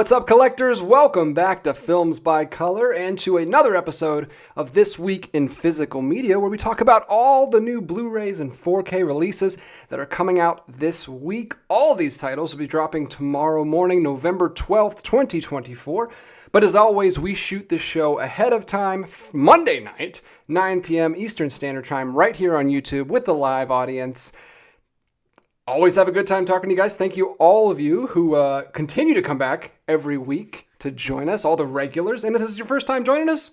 What's up, collectors? Welcome back to Films by Color and to another episode of This Week in Physical Media, where we talk about all the new Blu-rays and 4K releases that are coming out this week. All these titles will be dropping tomorrow morning, November 12th, 2024. But as always, we shoot this show ahead of time, Monday night, 9 p.m. Eastern Standard Time, right here on YouTube with the live audience. Always have a good time talking to you guys. Thank you, all of you who continue to come back every week to join us, all the regulars. And if this is your first time joining us,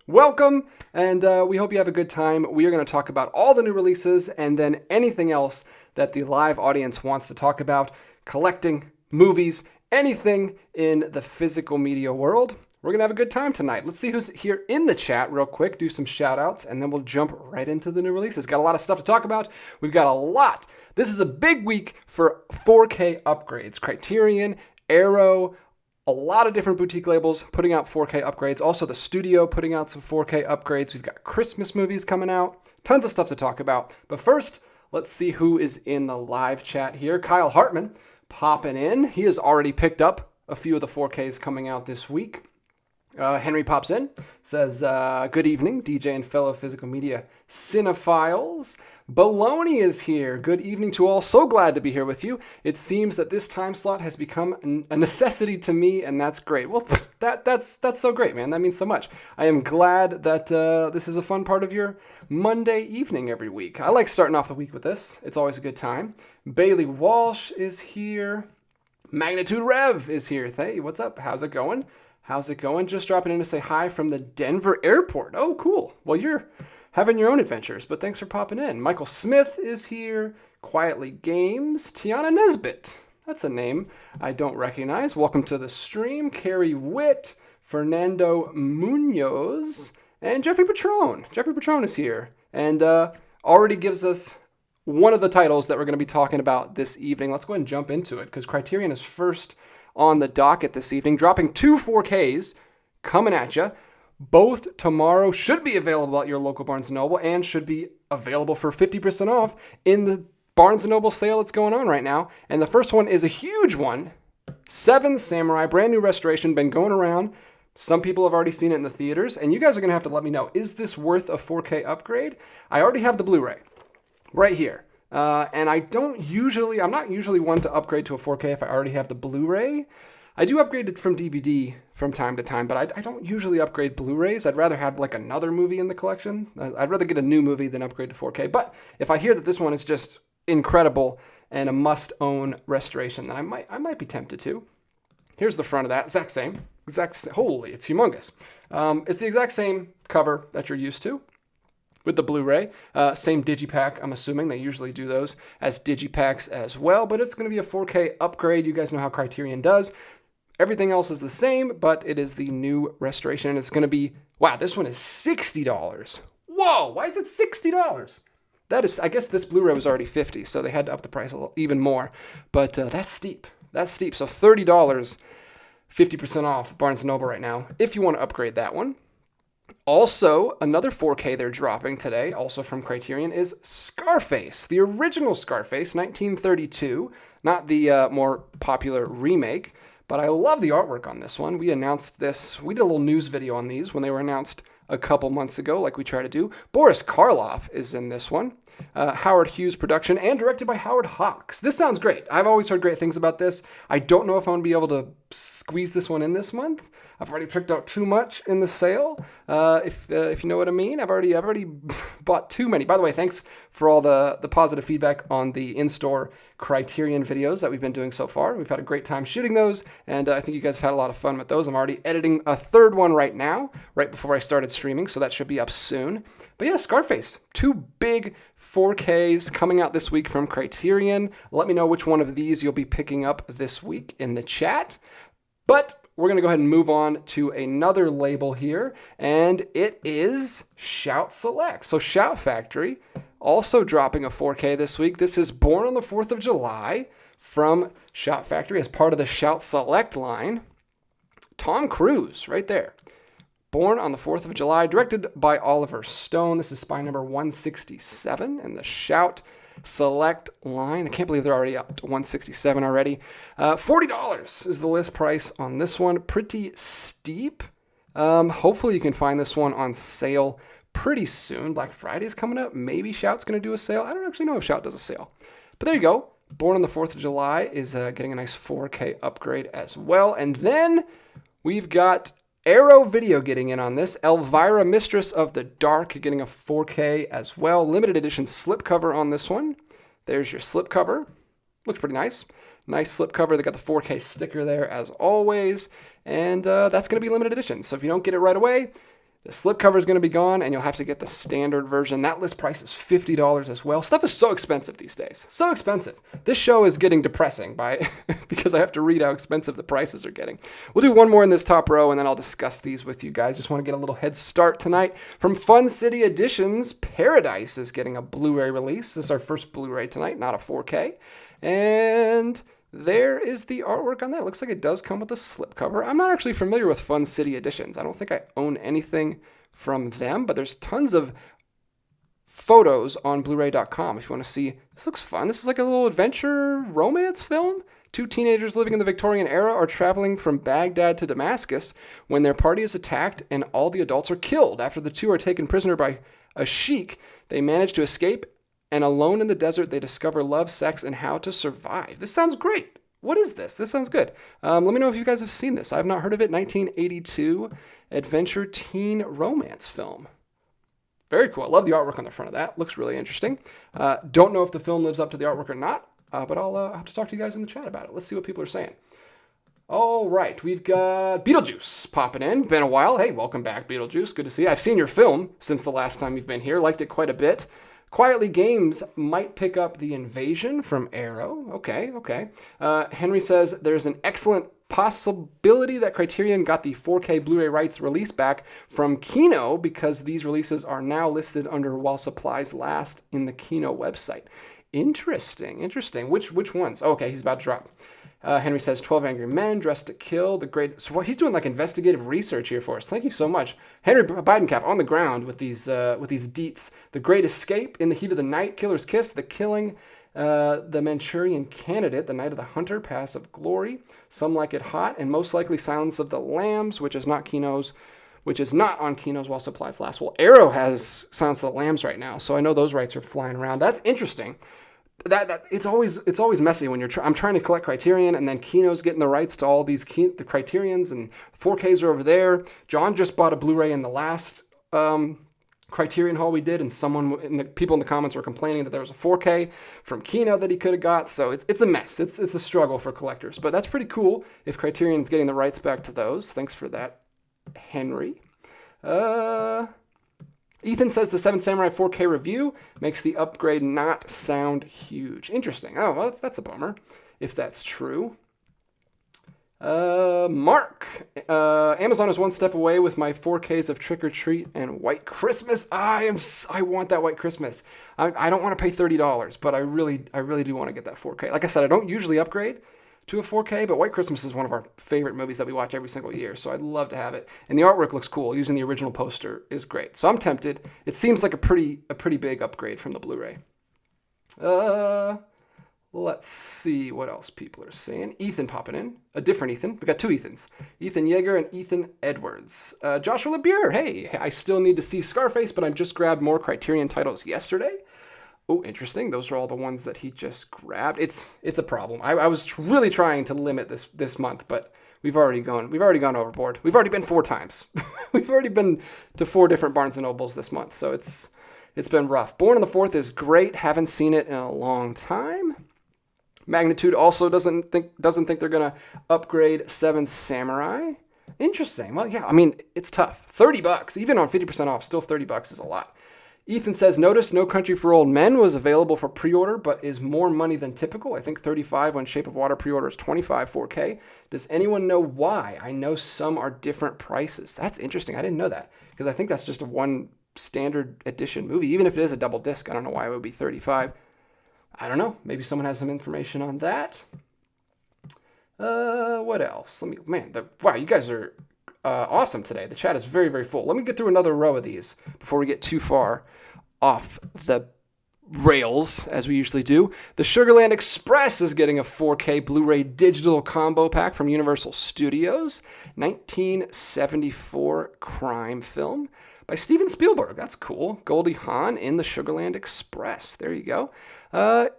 welcome. And we hope you have a good time. We are going to talk about all the new releases and then anything else that the live audience wants to talk about. Collecting, movies, anything in the physical media world. We're going to have a good time tonight. Let's see who's here in the chat real quick. Do some shout outs and then we'll jump right into the new releases. Got a lot of stuff to talk about. We've got a lot. This is a big week for 4K upgrades. Criterion, Arrow, a lot of different boutique labels putting out 4K upgrades. Also, the studio putting out some 4K upgrades. We've got Christmas movies coming out. Tons of stuff to talk about. But first, let's see who is in the live chat here. Kyle Hartman popping in. He has already picked up a few of the 4Ks coming out this week. Henry pops in, says, good evening, DJ and fellow physical media cinephiles. Baloney is here. Good evening to all. So glad to be here with you. It seems that this time slot has become a necessity to me, and that's great. Well, that's so great, man. That means so much. I am glad that this is a fun part of your Monday evening every week. I like starting off the week with this. It's always a good time. Bailey Walsh is here. Magnitude Rev is here. Hey, what's up? How's it going? Just dropping in to say hi from the Denver airport. Oh, cool. Well, you're having your own adventures, but thanks for popping in. Michael Smith is here. Quietly Games. Tiana Nesbitt. That's a name I don't recognize. Welcome to the stream. Carrie Witt. Fernando Munoz. And Jeffrey Patron. Jeffrey Patron is here. And already gives us one of the titles that we're going to be talking about this evening. Let's go ahead and jump into it, because Criterion is first on the docket this evening, dropping 2 4Ks coming at you. Both tomorrow, should be available at your local Barnes & Noble and should be available for 50% off in the Barnes & Noble sale that's going on right now. And the first one is a huge one. Seven Samurai, brand new restoration, been going around. Some people have already seen it in the theaters, and you guys are going to have to let me know, is this worth a 4K upgrade? I already have the Blu-ray right here. And I'm not usually one to upgrade to a 4K if I already have the Blu-ray. I do upgrade it from DVD from time to time, but I don't usually upgrade Blu-rays. I'd rather have like another movie in the collection. I'd rather get a new movie than upgrade to 4K. But if I hear that this one is just incredible and a must-own restoration, then I might be tempted to. Here's the front of that. Exact same. Holy, it's humongous. It's the exact same cover that you're used to with the Blu-ray. Same digipack, I'm assuming. They usually do those as digipacks as well, but it's going to be a 4K upgrade. You guys know how Criterion does. Everything else is the same, but it is the new restoration, and it's going to be, wow, this one is $60. Whoa, why is it $60? That is, I guess this Blu-ray was already $50, so they had to up the price a little, even more, but that's steep. That's steep, so $30, 50% off Barnes & Noble right now, if you want to upgrade that one. Also, another 4K they're dropping today, also from Criterion, is Scarface. The original Scarface, 1932, not the more popular remake, but I love the artwork on this one. We announced this, we did a little news video on these when they were announced a couple months ago, like we try to do. Boris Karloff is in this one. Howard Hughes production and directed by Howard Hawks. This sounds great. I've always heard great things about this. I don't know if I'm going to be able to squeeze this one in this month. I've already picked out too much in the sale, if you know what I mean. I've already bought too many. By the way, thanks for all the positive feedback on the in-store Criterion videos that we've been doing so far. We've had a great time shooting those, and I think you guys have had a lot of fun with those. I'm already editing a third one right now, right before I started streaming, so that should be up soon. But yeah, Scarface, 2 big 4Ks coming out this week from Criterion. Let me know which one of these you'll be picking up this week in the chat. But we're going to go ahead and move on to another label here, and it is Shout Select. So Shout Factory also dropping a 4K this week. This is Born on the 4th of July from Shout Factory as part of the Shout Select line. Tom Cruise right there. Born on the 4th of July, directed by Oliver Stone. This is spine number 167 in the Shout select line. I can't believe they're already up to $167 already. $40 is the list price on this one. Pretty steep. Hopefully you can find this one on sale pretty soon. Black Friday is coming up. Maybe Shout's going to do a sale. I don't actually know if Shout does a sale. But there you go. Born on the 4th of July is getting a nice 4K upgrade as well. And then we've got Arrow Video getting in on this. Elvira, Mistress of the Dark, getting a 4K as well. Limited edition slipcover on this one. There's your slipcover. Looks pretty nice. Nice slipcover. They got the 4K sticker there as always. And that's going to be limited edition. So if you don't get it right away, the slipcover is going to be gone, and you'll have to get the standard version. That list price is $50 as well. Stuff is so expensive these days. So expensive. This show is getting depressing because I have to read how expensive the prices are getting. We'll do one more in this top row, and then I'll discuss these with you guys. Just want to get a little head start tonight. From Fun City Editions, Paradise is getting a Blu-ray release. This is our first Blu-ray tonight, not a 4K. And there is the artwork on that. It looks like it does come with a slipcover. I'm not actually familiar with Fun City Editions. I don't think I own anything from them, but there's tons of photos on Blu-ray.com if you want to see. This looks fun. This is like a little adventure romance film. Two teenagers living in the Victorian era are traveling from Baghdad to Damascus when their party is attacked and all the adults are killed. After the two are taken prisoner by a sheik, they manage to escape, and alone in the desert, they discover love, sex, and how to survive. This sounds great. What is this? This sounds good. Let me know if you guys have seen this. I've not heard of it. 1982 adventure teen romance film. Very cool. I love the artwork on the front of that. Looks really interesting. Don't know if the film lives up to the artwork or not, but I'll have to talk to you guys in the chat about it. Let's see what people are saying. All right, we've got Beetlejuice popping in. Been a while. Hey, welcome back, Beetlejuice. Good to see you. I've seen your film since the last time you've been here. Liked it quite a bit. Quietly Games might pick up The Invasion from Arrow. Okay. Henry says there's an excellent possibility that Criterion got the 4K Blu-ray rights release back from Kino because these releases are now listed under While Supplies Last in the Kino website. Interesting. Which ones? Oh, okay, he's about to drop. Henry says 12 Angry Men, Dressed to Kill, the great... So he's doing like investigative research here for us. Thank you so much. Henry Bidencap on the ground with these deets. The Great Escape, In the Heat of the Night, Killer's Kiss, The Killing, The Manchurian Candidate, The Night of the Hunter, Pass of Glory, Some Like It Hot, and most likely Silence of the Lambs, which is not on Kino's While Supplies Last. Well, Arrow has Silence of the Lambs right now, so I know those rights are flying around. That's interesting. That it's always messy when I'm trying to collect Criterion, and then Kino's getting the rights to all these the Criterions, and 4Ks are over there. John just bought a Blu-ray in the last Criterion haul we did, and people in the comments were complaining that there was a 4K from Kino that he could have got. So it's a mess. It's a struggle for collectors, but that's pretty cool if Criterion's getting the rights back to those. Thanks for that, Henry. Ethan says the Seven Samurai 4K review makes the upgrade not sound huge. Interesting. Oh, well, that's a bummer, if that's true. Mark. Amazon is one step away with my 4Ks of Trick or Treat and White Christmas. I want that White Christmas. I don't want to pay $30, but I really do want to get that 4K. Like I said, I don't usually upgrade to a 4K, but White Christmas is one of our favorite movies that we watch every single year, so I'd love to have it. And the artwork looks cool. Using the original poster is great. So I'm tempted. It seems like a pretty big upgrade from the Blu-ray. Let's see what else people are saying. Ethan popping in. A different Ethan. We got two Ethans. Ethan Yeager and Ethan Edwards. Joshua LeBure. Hey, I still need to see Scarface, but I just grabbed more Criterion titles yesterday. Oh, interesting. Those are all the ones that he just grabbed. It's a problem. I was really trying to limit this month, but we've already gone overboard. We've already been 4 times. We've already been to 4 different Barnes and Nobles this month, so it's been rough. Born on the 4th is great. Haven't seen it in a long time. Magnitude also doesn't think they're gonna upgrade Seven Samurai. Interesting. Well, yeah. I mean, it's tough. $30, even on 50% off, still $30 is a lot. Ethan says, notice No Country for Old Men was available for pre-order, but is more money than typical. I think $35 when Shape of Water pre-order is $25 4K. Does anyone know why? I know some are different prices. That's interesting. I didn't know that because I think that's just a one standard edition movie. Even if it is a double disc, I don't know why it would be $35. I don't know. Maybe someone has some information on that. What else? Wow, you guys are awesome today. The chat is very, very full. Let me get through another row of these before we get too far off the rails, as we usually do. The Sugarland Express is getting a 4K Blu-ray digital combo pack from Universal Studios. 1974 crime film by Steven Spielberg. That's cool. Goldie Hawn in the Sugarland Express. There you go.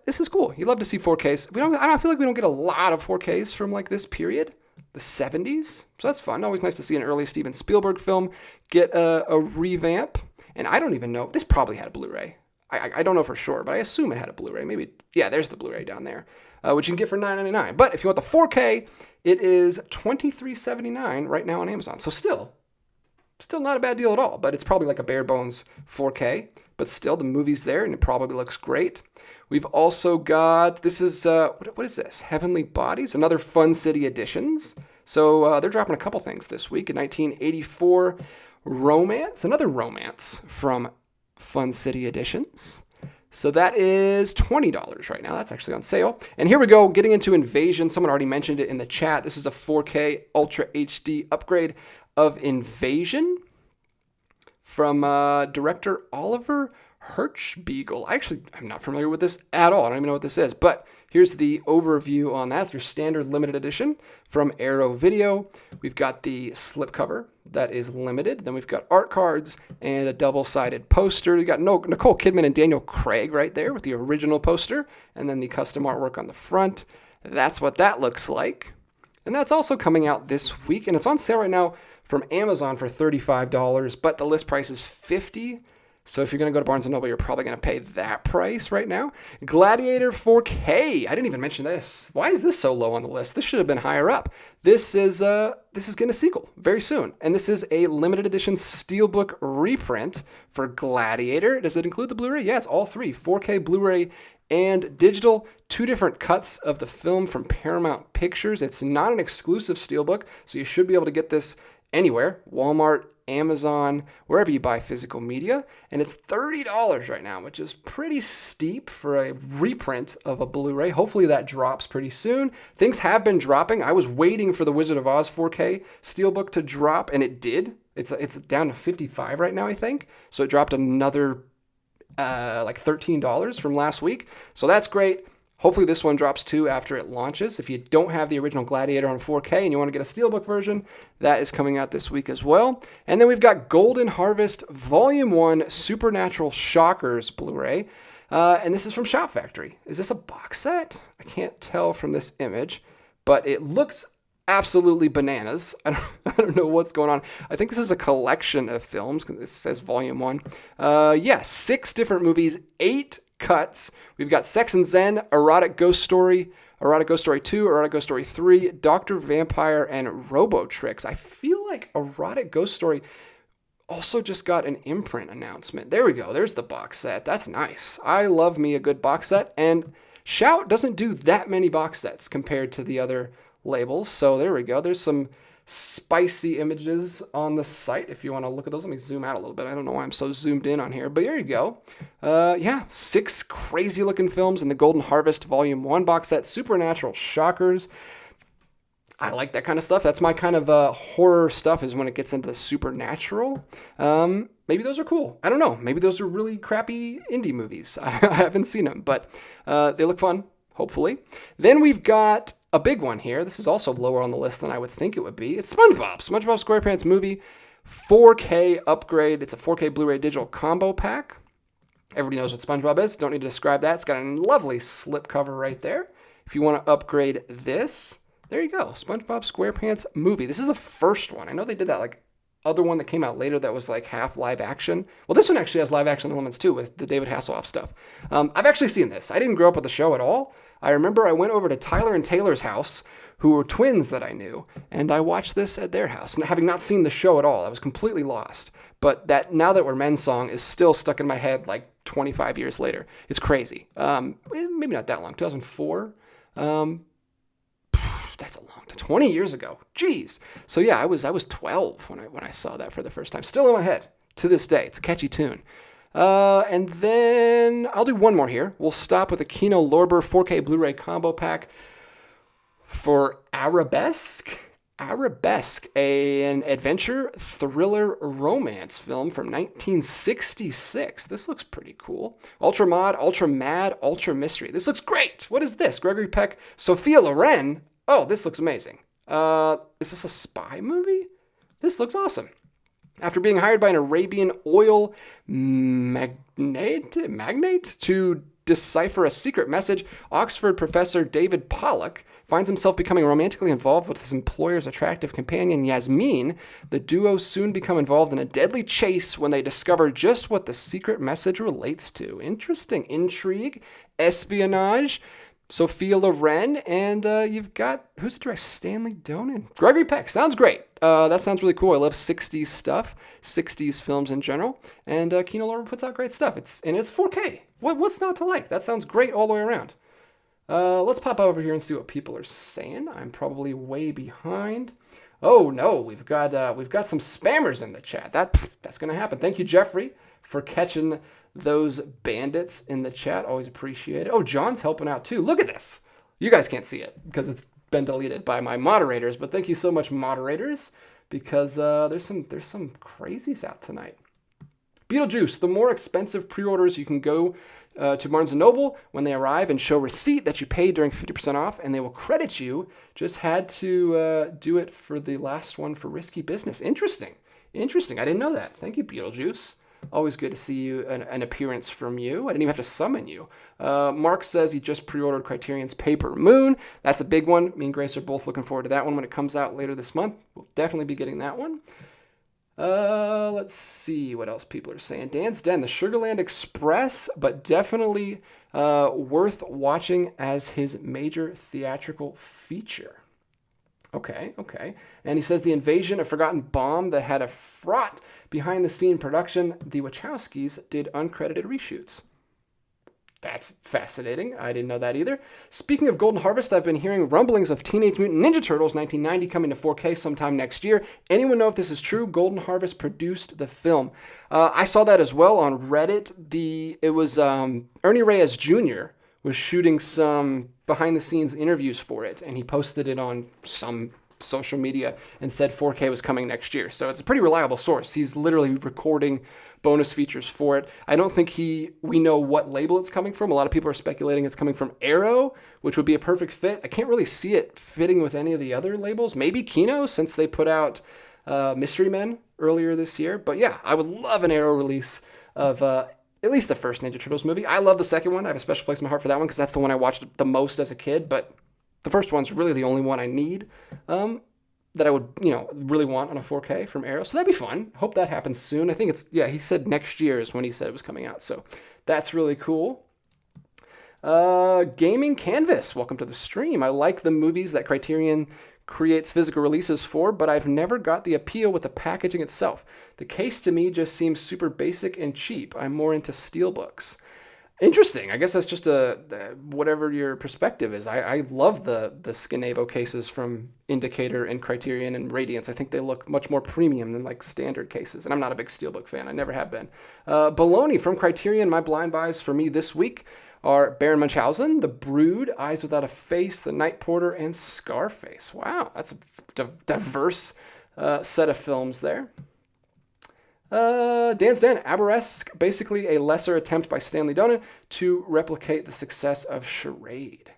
This is cool. You love to see 4Ks. I don't feel like we don't get a lot of 4Ks from like this period, the 70s. So that's fun. Always nice to see an early Steven Spielberg film get a revamp. And I don't even know. This probably had a Blu-ray. I don't know for sure, but I assume it had a Blu-ray. Maybe, yeah, there's the Blu-ray down there, which you can get for $9.99. But if you want the 4K, it is $23.79 right now on Amazon. So still not a bad deal at all, but it's probably like a bare bones 4K. But still, the movie's there, and it probably looks great. We've also got, this is, what is this? Heavenly Bodies, another Fun City Editions. So they're dropping a couple things this week. In 1984, Romance, another romance from Fun City Editions. So that is $20 right now. That's actually on sale. And here we go, getting into Invasion. Someone already mentioned it in the chat. This is a 4K Ultra HD upgrade of Invasion from director Oliver Hirschbiegel. I'm not familiar with this at all. I don't even know what this is, but here's the overview on that. It's your standard limited edition from Arrow Video. We've got the slipcover that is limited. Then we've got art cards and a double-sided poster. We've got Nicole Kidman and Daniel Craig right there with the original poster, and then the custom artwork on the front. That's what that looks like. And that's also coming out this week, and it's on sale right now from Amazon for $35, but the list price is $50. So if you're going to go to Barnes & Noble, you're probably going to pay that price right now. Gladiator 4K. I didn't even mention this. Why is this so low on the list? This should have been higher up. This is getting a sequel very soon. And this is a limited edition steelbook reprint for Gladiator. Does it include the Blu-ray? Yeah, it's all three. 4K Blu-ray and digital. 2 different cuts of the film from Paramount Pictures. It's not an exclusive steelbook, so you should be able to get this anywhere. Walmart, Amazon, wherever you buy physical media. And it's $30 right now, which is pretty steep for a reprint of a Blu-ray. Hopefully that drops pretty soon. Things have been dropping. I was waiting for the Wizard of Oz 4K steelbook to drop, and it did. It's down to $55 right now, I think. So it dropped another like $13 from last week. So that's great. Hopefully this one drops too after it launches. If you don't have the original Gladiator on 4K and you want to get a steelbook version, that is coming out this week as well. And then we've got Golden Harvest Volume 1 Supernatural Shockers Blu-ray. And this is from Shout Factory. Is this a box set? I can't tell from this image, but it looks absolutely bananas. I don't know what's going on. I think this is a collection of films. This says Volume 1. 6 different movies, 8 cuts. We've got Sex and Zen, Erotic Ghost Story, Erotic Ghost Story 2, Erotic Ghost Story 3, Dr. Vampire, and Robotrix. I feel like Erotic Ghost Story also just got an imprint announcement. There we go. There's the box set. That's nice. I love me a good box set, and Shout doesn't do that many box sets compared to the other labels. So there we go. There's some spicy images on the site if you want to look at those. Let me zoom out a little bit. I don't know why I'm so zoomed in on here, but there you go. 6 crazy looking films in the Golden Harvest Volume 1 box set. Supernatural Shockers. I like that kind of stuff. That's my kind of horror stuff, is when it gets into the supernatural. Maybe those are cool. I don't know. Maybe those are really crappy indie movies. I haven't seen them, but they look fun, hopefully. Then we've got a big one here. This is also lower on the list than I would think it would be. It's SpongeBob SquarePants movie, 4K upgrade. It's a 4K Blu-ray digital combo pack. Everybody knows what SpongeBob is. Don't need to describe that. It's got a lovely slipcover right there. If you want to upgrade this, there you go. SpongeBob SquarePants movie. This is the first one. I know they did that like other one that came out later that was like half live action. Well, this one actually has live action elements too with the David Hasselhoff stuff. I've actually seen this. I didn't grow up with the show at all. I remember I went over to Tyler and Taylor's house, who were twins that I knew, and I watched this at their house. And having not seen the show at all, I was completely lost. But that Now That We're Men song is still stuck in my head like 25 years later. It's crazy. Maybe not that long, 2004. That's a long time, 20 years ago. Jeez. So yeah, I was 12 when I saw that for the first time. Still in my head to this day. It's a catchy tune. And then I'll do one more here. We'll stop with a Kino Lorber 4K Blu-ray combo pack for Arabesque. Arabesque, an adventure thriller romance film from 1966. This looks pretty cool. Ultra Mod, Ultra Mad, Ultra Mystery. This looks great. What is this? Gregory Peck, Sophia Loren. Oh, this looks amazing. Is this a spy movie? This looks awesome. After being hired by an Arabian oil magnate to decipher a secret message, Oxford professor David Pollock finds himself becoming romantically involved with his employer's attractive companion, Yasmin. The duo soon become involved in a deadly chase when they discover just what the secret message relates to. Interesting. Intrigue, espionage, Sophia Loren, and you've got, who's the director? Stanley Donen. Gregory Peck. Sounds great. That sounds really cool. I love 60s stuff, 60s films in general, and Kino Lorber puts out great stuff. It's 4K. What's not to like? That sounds great all the way around. Let's pop over here and see what people are saying. I'm probably way behind. Oh no, we've got some spammers in the chat. That's gonna happen. Thank you, Jeffrey, for catching those bandits in the chat. Always appreciate it. Oh, John's helping out too. Look at this. You guys can't see it because it's been deleted by my moderators, but thank you so much, moderators, because there's some crazies out tonight. Beetlejuice, the more expensive pre-orders, you can go to Barnes & Noble when they arrive and show receipt that you paid during 50% off, and they will credit you. Just had to do it for the last one for Risky Business. Interesting. I didn't know that. Thank you, Beetlejuice. Always good to see you, an appearance from you. I didn't even have to summon you. Mark says he just pre-ordered Criterion's Paper Moon. That's a big one. Me and Grace are both looking forward to that one when it comes out later this month. We'll definitely be getting that one. Let's see what else people are saying. Dan's Den, the Sugarland Express, but definitely worth watching as his major theatrical feature. Okay. And he says the invasion, a forgotten bomb that had a fraught behind-the-scene production. The Wachowskis did uncredited reshoots. That's fascinating. I didn't know that either. Speaking of Golden Harvest, I've been hearing rumblings of Teenage Mutant Ninja Turtles 1990 coming to 4K sometime next year. Anyone know if this is true? Golden Harvest produced the film. I saw that as well on Reddit. It was Ernie Reyes Jr. was shooting some behind-the-scenes interviews for it, and he posted it on some social media and said 4K was coming next year. So it's a pretty reliable source. He's literally recording bonus features for it. I don't think we know what label it's coming from. A lot of people are speculating it's coming from Arrow, which would be a perfect fit. I can't really see it fitting with any of the other labels. Maybe Kino, since they put out Mystery Men earlier this year. But yeah, I would love an Arrow release of at least the first Ninja Turtles movie. I love the second one. I have a special place in my heart for that one because that's the one I watched the most as a kid. But the first one's really the only one I need that I would, really want on a 4K from Arrow. So that'd be fun. Hope that happens soon. I think he said next year is when he said it was coming out. So that's really cool. Gaming Canvas, welcome to the stream. I like the movies that Criterion creates physical releases for, but I've never got the appeal with the packaging itself. The case to me just seems super basic and cheap. I'm more into steelbooks. Interesting. I guess that's just whatever your perspective is. I love the Skinavo cases from Indicator and Criterion and Radiance. I think they look much more premium than like standard cases. And I'm not a big Steelbook fan. I never have been. Baloney from Criterion. My blind buys for me this week are Baron Munchausen, The Brood, Eyes Without a Face, The Night Porter, and Scarface. Wow, that's a diverse set of films there. Dan's Den, Aberesque, basically a lesser attempt by Stanley Donen to replicate the success of Charade.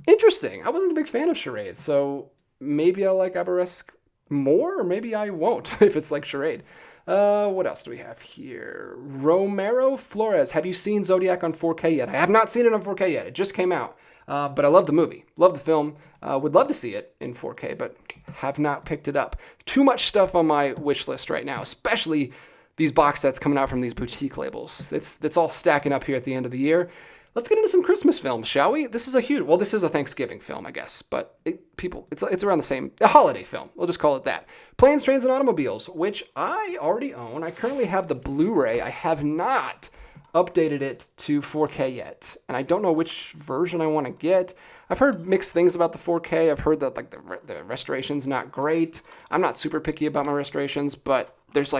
Interesting. I wasn't a big fan of Charade, so maybe I'll like Aberesque more, or maybe I won't if it's like Charade. What else do we have here? Romero Flores, have you seen Zodiac on 4K yet? I have not seen it on 4K yet. It just came out. But I love the movie. Love the film. Would love to see it in 4K, but have not picked it up. Too much stuff on my wish list right now, especially these box sets coming out from these boutique labels. It's all stacking up here at the end of the year. Let's get into some Christmas films, shall we? This is a Thanksgiving film, I guess, but it's around the same, a holiday film. We'll just call it that. Planes, Trains, and Automobiles, which I already own. I currently have the Blu-ray. I have not updated it to 4K yet, and I don't know which version I want to get. I've heard mixed things about the 4K. I've heard that the restoration's not great. I'm not super picky about my restorations, but there's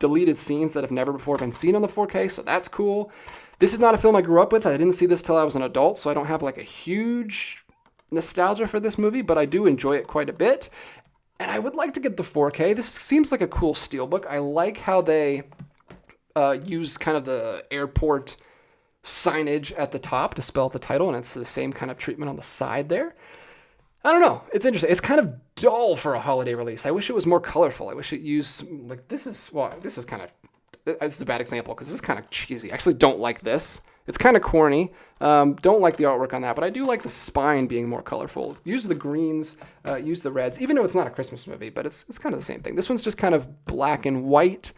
deleted scenes that have never before been seen on the 4K, so that's cool. This is not a film I grew up with. I didn't see this till I was an adult, so I don't have a huge nostalgia for this movie, but I do enjoy it quite a bit. And I would like to get the 4K. This seems like a cool steelbook. I like how they use kind of the airport signage at the top to spell out the title, and it's the same kind of treatment on the side there. I don't know. It's interesting. It's kind of dull for a holiday release. I wish it was more colorful. I wish it used, like, this is a bad example because this is kind of cheesy. I actually don't like this. It's kind of corny. Don't like the artwork on that, but I do like the spine being more colorful. Use the greens, use the reds, even though it's not a Christmas movie, but it's kind of the same thing. This one's just kind of black and white,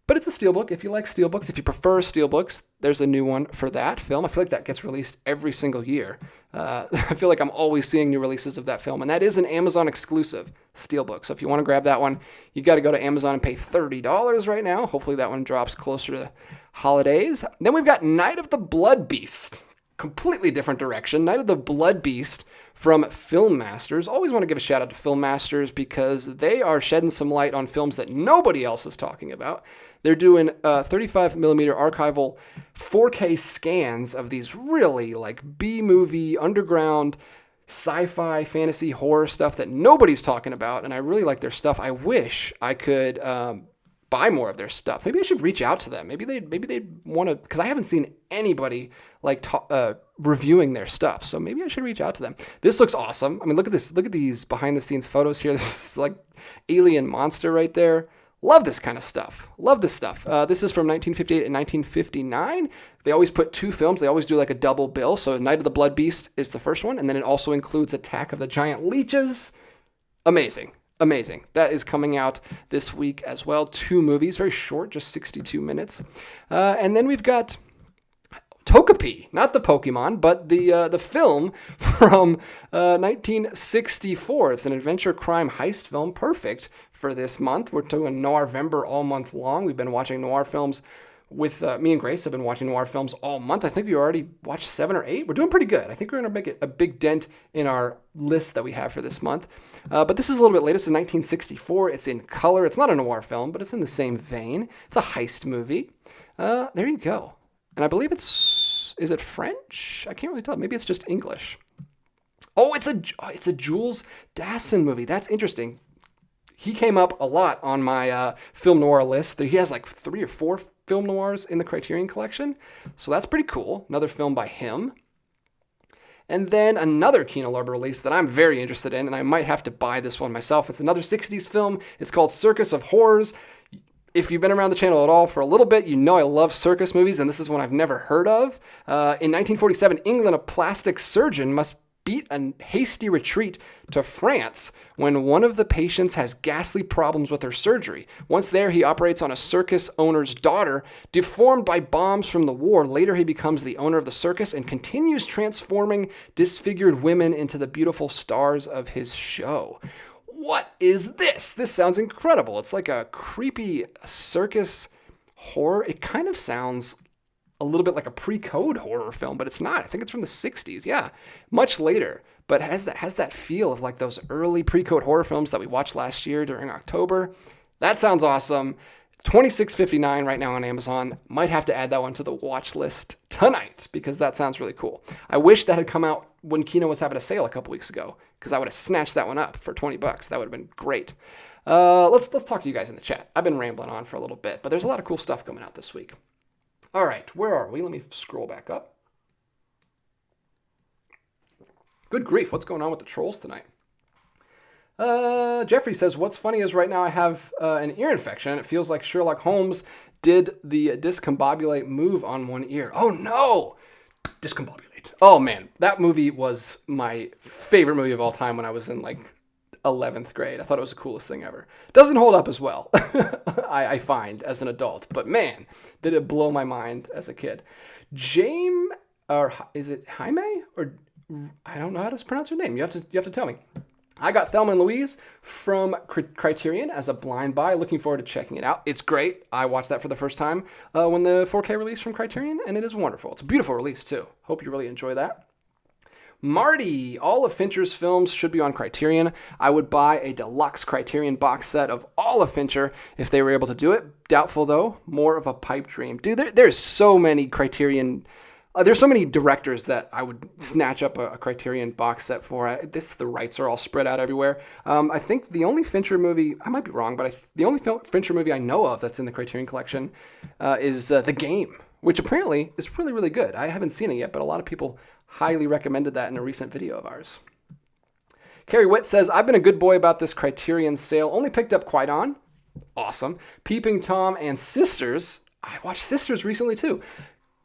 but it's a steelbook. If you like steelbooks, if you prefer steelbooks, there's a new one for that film. I feel like that gets released every single year. I feel like I'm always seeing new releases of that film, and that is an Amazon exclusive steelbook. So if you want to grab that one, you got to go to Amazon and pay $30 right now. Hopefully that one drops closer to holidays. Then we've got Night of the Blood Beast. Completely different direction. Night of the Blood Beast from Film Masters. Always want to give a shout out to Film Masters because they are shedding some light on films that nobody else is talking about. They're doing 35 millimeter archival 4K scans of these really like B-movie, underground, sci-fi, fantasy, horror stuff that nobody's talking about, and I really like their stuff. I wish I could buy more of their stuff. Maybe I should reach out to them. Maybe they'd want to, because I haven't seen anybody like reviewing their stuff. So maybe I should reach out to them. This looks awesome. I mean, look at this. Look at these behind the scenes photos here. This is like alien monster right there. Love this kind of stuff. Love this stuff. This is from 1958 and 1959. They always put two films. They always do like a double bill. So Night of the Blood Beast is the first one, and then it also includes Attack of the Giant Leeches. Amazing. Amazing. That is coming out this week as well. Two movies, very short, just 62 minutes. And then we've got Togepi, not the Pokemon, but the film from 1964. It's an adventure crime heist film, perfect for this month. We're doing Noirvember all month long. We've been watching noir films with me and Grace have been watching noir films all month. I think we already watched 7 or 8. We're doing pretty good. I think we're going to make a big dent in our list that we have for this month. But this is a little bit later. It's in 1964. It's in color. It's not a noir film, but it's in the same vein. It's a heist movie. There you go. And I believe is it French? I can't really tell. Maybe it's just English. Oh, it's a Jules Dassin movie. That's interesting. He came up a lot on my film noir list. He has like 3 or 4 film noirs in the Criterion collection. So that's pretty cool. Another film by him. And then another Kino Lorber release that I'm very interested in, and I might have to buy this one myself. It's another 60s film. It's called Circus of Horrors. If you've been around the channel at all for a little bit, you know I love circus movies, and this is one I've never heard of. In 1947, England, a plastic surgeon must beat a hasty retreat to France when one of the patients has ghastly problems with her surgery. Once there, he operates on a circus owner's daughter, deformed by bombs from the war. Later, he becomes the owner of the circus and continues transforming disfigured women into the beautiful stars of his show. What is this? This sounds incredible. It's like a creepy circus horror. It kind of sounds a little bit like a pre-code horror film, but it's not. I think it's from the 60s. Yeah, much later, but has that feel of like those early pre-code horror films that we watched last year during October. That sounds awesome. $26.59 right now on Amazon. Might have to add that one to the watch list tonight because that sounds really cool. I wish that had come out when Kino was having a sale a couple weeks ago because I would have snatched that one up for $20. That would have been great. Let's talk to you guys in the chat. I've been rambling on for a little bit, but there's a lot of cool stuff coming out this week. All right, where are we? Let me scroll back up. Good grief, what's going on with the trolls tonight? Jeffrey says, what's funny is right now I have an ear infection. It feels like Sherlock Holmes did the discombobulate move on one ear. Oh no! Discombobulate. Oh man, that movie was my favorite movie of all time when I was in like 11th grade. I thought it was the coolest thing ever. Doesn't hold up as well, I find, as an adult. But man, did it blow my mind as a kid. Jaime, or is it Jaime? Or I don't know how to pronounce her name. You have to tell me. I got Thelma and Louise from Criterion as a blind buy. Looking forward to checking it out. It's great. I watched that for the first time when the 4K release from Criterion, and it is wonderful. It's a beautiful release, too. Hope you really enjoy that. Marty, all of Fincher's films should be on Criterion. I would buy a deluxe Criterion box set of all of Fincher if they were able to do it. Doubtful, though. More of a pipe dream. Dude, there's so many Criterion There's so many directors that I would snatch up a Criterion box set for. The rights are all spread out everywhere. I think the only Fincher movie, I might be wrong, but the only Fincher movie I know of that's in the Criterion collection is The Game, which apparently is really, really good. I haven't seen it yet, but a lot of people highly recommended that in a recent video of ours. Carrie Witt says, I've been a good boy about this Criterion sale. Only picked up Qui-Gon. Awesome. Peeping Tom and Sisters. I watched Sisters recently too.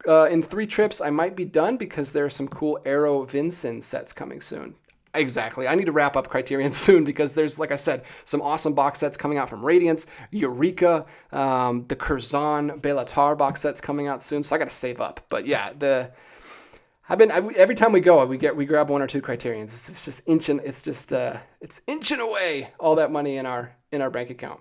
In 3 trips, I might be done because there are some cool Arrow Vinson sets coming soon. Exactly. I need to wrap up Criterion soon because there's, like I said, some awesome box sets coming out from Radiance, Eureka, the Curzon Belatar box sets coming out soon. So I got to save up. But yeah, every time we go, we grab 1 or 2 Criterions. It's just inching away all that money in our bank account.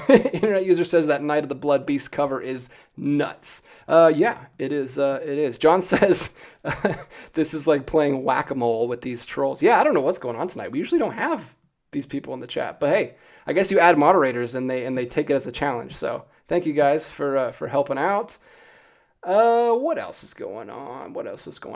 Internet user says that Night of the Blood Beast cover is nuts. Yeah, it is. It is. John says this is like playing whack-a-mole with these trolls. Yeah, I don't know what's going on tonight. We usually don't have these people in the chat, but hey, I guess you add moderators and they take it as a challenge. So thank you guys for helping out. What else is going on?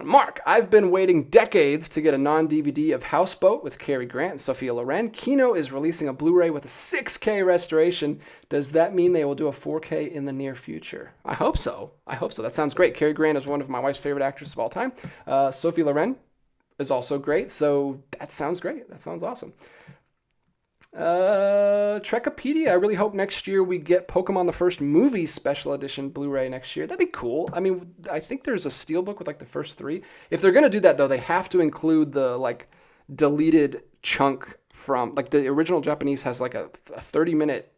Mark, I've been waiting decades to get a non-DVD of Houseboat with Cary Grant and Sophia Loren. Kino is releasing a Blu-ray with a 6K restoration. Does that mean they will do a 4K in the near future? I hope so. That sounds great. Cary Grant is one of my wife's favorite actresses of all time. Sophia Loren is also great. So that sounds great. That sounds awesome. Trekopedia, I really hope next year we get Pokemon the First Movie Special Edition Blu-ray next year. That'd be cool. I mean, I think there's a steelbook with like the first 3. If they're going to do that though, they have to include the like deleted chunk from like the original Japanese has like a 30-minute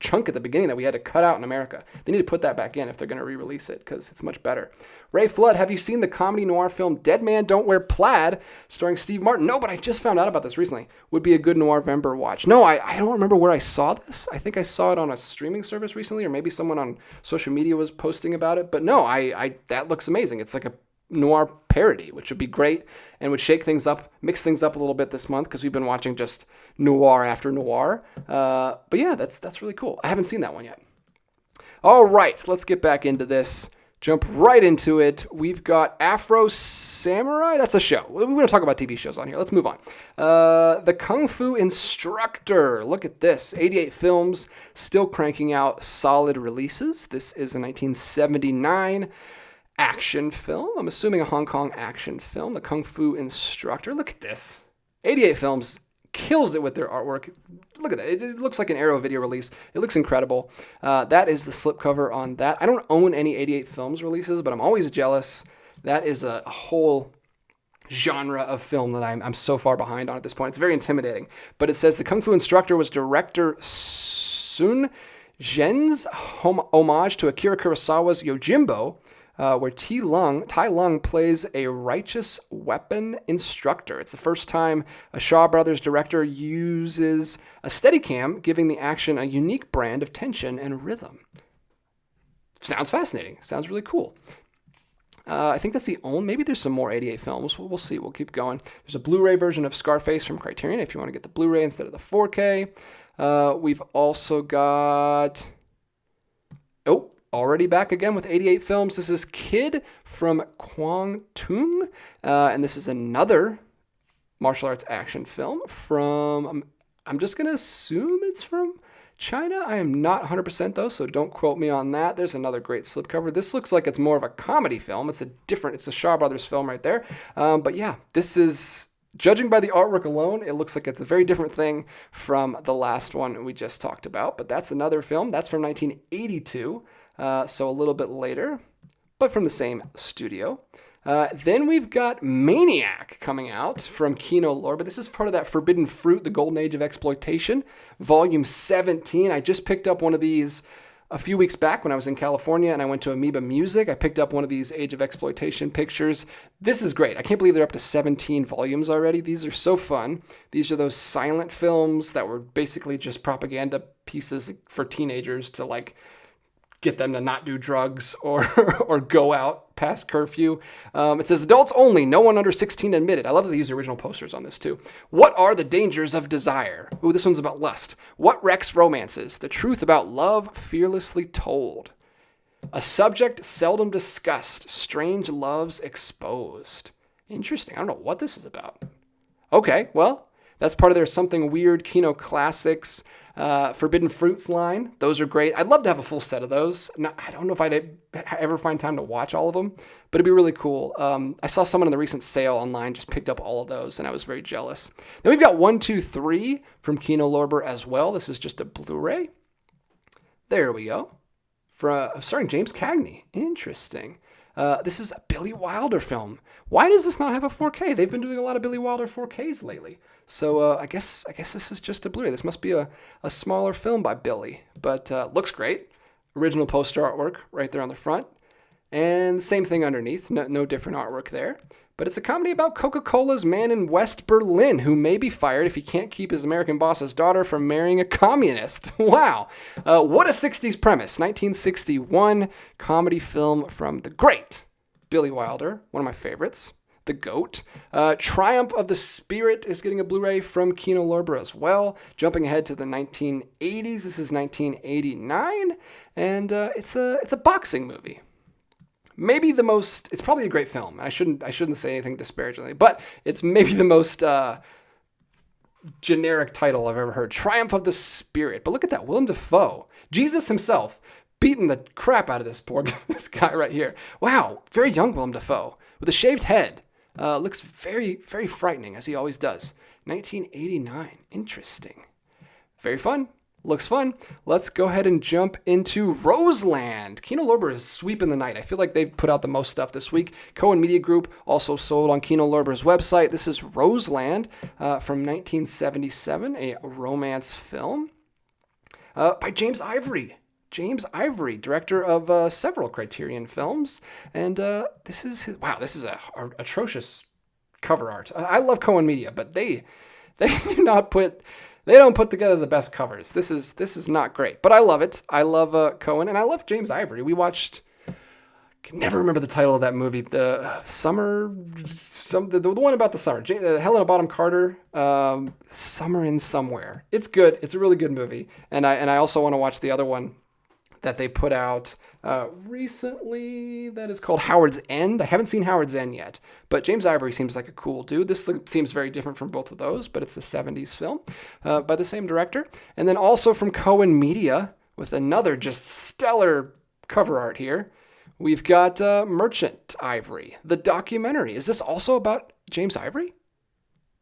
chunk at the beginning that we had to cut out in America. They need to put that back in if they're going to re-release it because it's much better. Ray Flood, have you seen the comedy noir film Dead Man Don't Wear Plaid starring Steve Martin? No, but I just found out about this recently. Would be a good Noirvember watch. No, I don't remember where I saw this. I think I saw it on a streaming service recently, or maybe someone on social media was posting about it. But no, that looks amazing. It's like a noir parody, which would be great and would shake things up, mix things up a little bit this month because we've been watching just noir after noir. But yeah, that's really cool. I haven't seen that one yet. All right, let's get back into this. Jump right into it. We've got Afro Samurai. That's a show. We're going to talk about TV shows on here. Let's move on. The Kung Fu Instructor. Look at this. 88 films, still cranking out solid releases. This is a 1979 action film. I'm assuming a Hong Kong action film. The Kung Fu Instructor. Look at this. 88 films. Kills it with their artwork. Look at that. It looks like an Arrow video release. It looks incredible. That is the slipcover on that. I don't own any 88 films releases, but I'm always jealous. That is a whole genre of film that I'm so far behind on at this point. It's very intimidating. But it says the Kung Fu Instructor was director Sun Zhen's homage to Akira Kurosawa's Yojimbo, where Tai Lung plays a righteous weapon instructor. It's the first time a Shaw Brothers director uses a Steadicam, giving the action a unique brand of tension and rhythm. Sounds fascinating. Sounds really cool. I think that's the only, maybe there's some more 88 films. We'll see. We'll keep going. There's a Blu-ray version of Scarface from Criterion if you want to get the Blu-ray instead of the 4K. We've also got... already back again with 88 films. This is Kid from Kwangtung, and this is another martial arts action film from, I'm just going to assume it's from China. I am not 100% though, so don't quote me on that. There's another great slipcover. This looks like it's more of a comedy film. It's a Shaw Brothers film right there. But yeah, this is, judging by the artwork alone, it looks like it's a very different thing from the last one we just talked about. But that's another film. That's from 1982. So a little bit later, but from the same studio. Then we've got Maniac coming out from Kino Lorber. This is part of that Forbidden Fruit, the Golden Age of Exploitation, Volume 17. I just picked up one of these a few weeks back when I was in California and I went to Amoeba Music. I picked up one of these Age of Exploitation pictures. This is great. I can't believe they're up to 17 volumes already. These are so fun. These are those silent films that were basically just propaganda pieces for teenagers to like get them to not do drugs or go out past curfew. It says adults only, no one under 16 admitted. I love that they use the original posters on this too. What are the dangers of desire? Ooh, this one's about lust. What wrecks romances? The truth about love fearlessly told. A subject seldom discussed. Strange loves exposed. Interesting. I don't know what this is about. Okay, well, that's part of their Something Weird Kino Classics Forbidden Fruits line. Those are great. I'd love to have a full set of those. Now, I don't know if I'd ever find time to watch all of them, but it'd be really cool. I saw someone in the recent sale online just picked up all of those, and I was very jealous. Then we've got 1, 2, 3 from Kino Lorber as well. This is just a Blu-ray. There we go. Starring James Cagney. Interesting. This is a Billy Wilder film. Why does this not have a 4K? They've been doing a lot of Billy Wilder 4Ks lately. So I guess this is just a Blu-ray. This must be a smaller film by Billy, but looks great. Original poster artwork right there on the front. And same thing underneath. No different artwork there. But it's a comedy about Coca-Cola's man in West Berlin who may be fired if he can't keep his American boss's daughter from marrying a communist. Wow. What a 60s premise. 1961 comedy film from the great Billy Wilder, one of my favorites, the GOAT. Triumph of the Spirit is getting a Blu-ray from Kino Lorber as well. Jumping ahead to the 1980s, this is 1989, and it's a boxing movie. Maybe the most, it's probably a great film. I shouldn't say anything disparagingly, but it's maybe the most generic title I've ever heard. Triumph of the Spirit. But look at that, Willem Dafoe, Jesus himself, beating the crap out of this guy right here. Wow, very young Willem Dafoe with a shaved head. Looks very, very frightening, as he always does. 1989. Interesting. Very fun. Looks fun. Let's go ahead and jump into Roseland. Kino Lorber is sweeping the night. I feel like they've put out the most stuff this week. Cohen Media Group also sold on Kino Lorber's website. This is Roseland from 1977, a romance film by James Ivory. James Ivory, director of several Criterion films. And this is a atrocious cover art. I love Cohen Media, but they don't put together the best covers. This is not great, but I love it. I love Cohen, and I love James Ivory. We watched, I can never remember the title of that movie, the one about the summer. Helena Bonham Carter, Summer in Somewhere. It's good. It's a really good movie, and I also want to watch the other one that they put out recently that is called Howard's End. I haven't seen Howard's End yet, but James Ivory seems like a cool dude. This seems very different from both of those, but it's a 70s film by the same director. And then also from Cohen Media with another just stellar cover art here. We've got Merchant Ivory, the documentary. Is this also about James Ivory?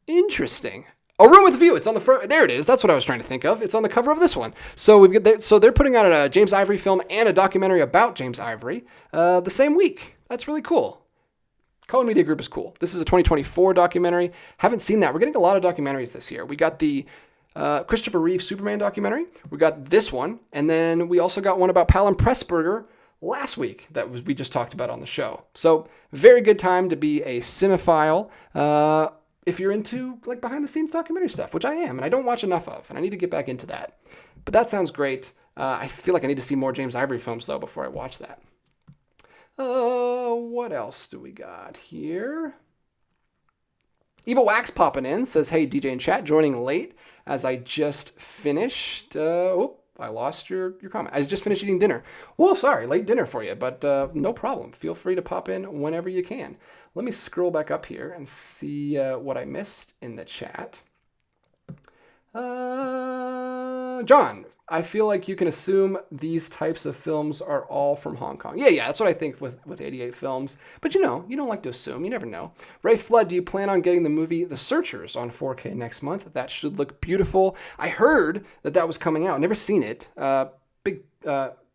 Interesting. A Room with a View. It's on the front. There it is. That's what I was trying to think of. It's on the cover of this one. So they're putting out a James Ivory film and a documentary about James Ivory the same week. That's really cool. Cohen Media Group is cool. This is a 2024 documentary. Haven't seen that. We're getting a lot of documentaries this year. We got the Christopher Reeve Superman documentary. We got this one, and then we also got one about Palin Pressburger last week we just talked about on the show. So very good time to be a cinephile. If you're into like behind the scenes documentary stuff, which I am, and I don't watch enough of, and I need to get back into that. But that sounds great. I feel like I need to see more James Ivory films though before I watch that. What else do we got here? Evil Wax popping in says, "Hey DJ and chat, joining late as I just finished." I lost your comment. I just finished eating dinner. Well, sorry, late dinner for you, but no problem. Feel free to pop in whenever you can. Let me scroll back up here and see what I missed in the chat. John, I feel like you can assume these types of films are all from Hong Kong. Yeah, that's what I think with 88 films. But you don't like to assume. You never know. Ray Flood, do you plan on getting the movie The Searchers on 4K next month? That should look beautiful. I heard that was coming out. Never seen it. Big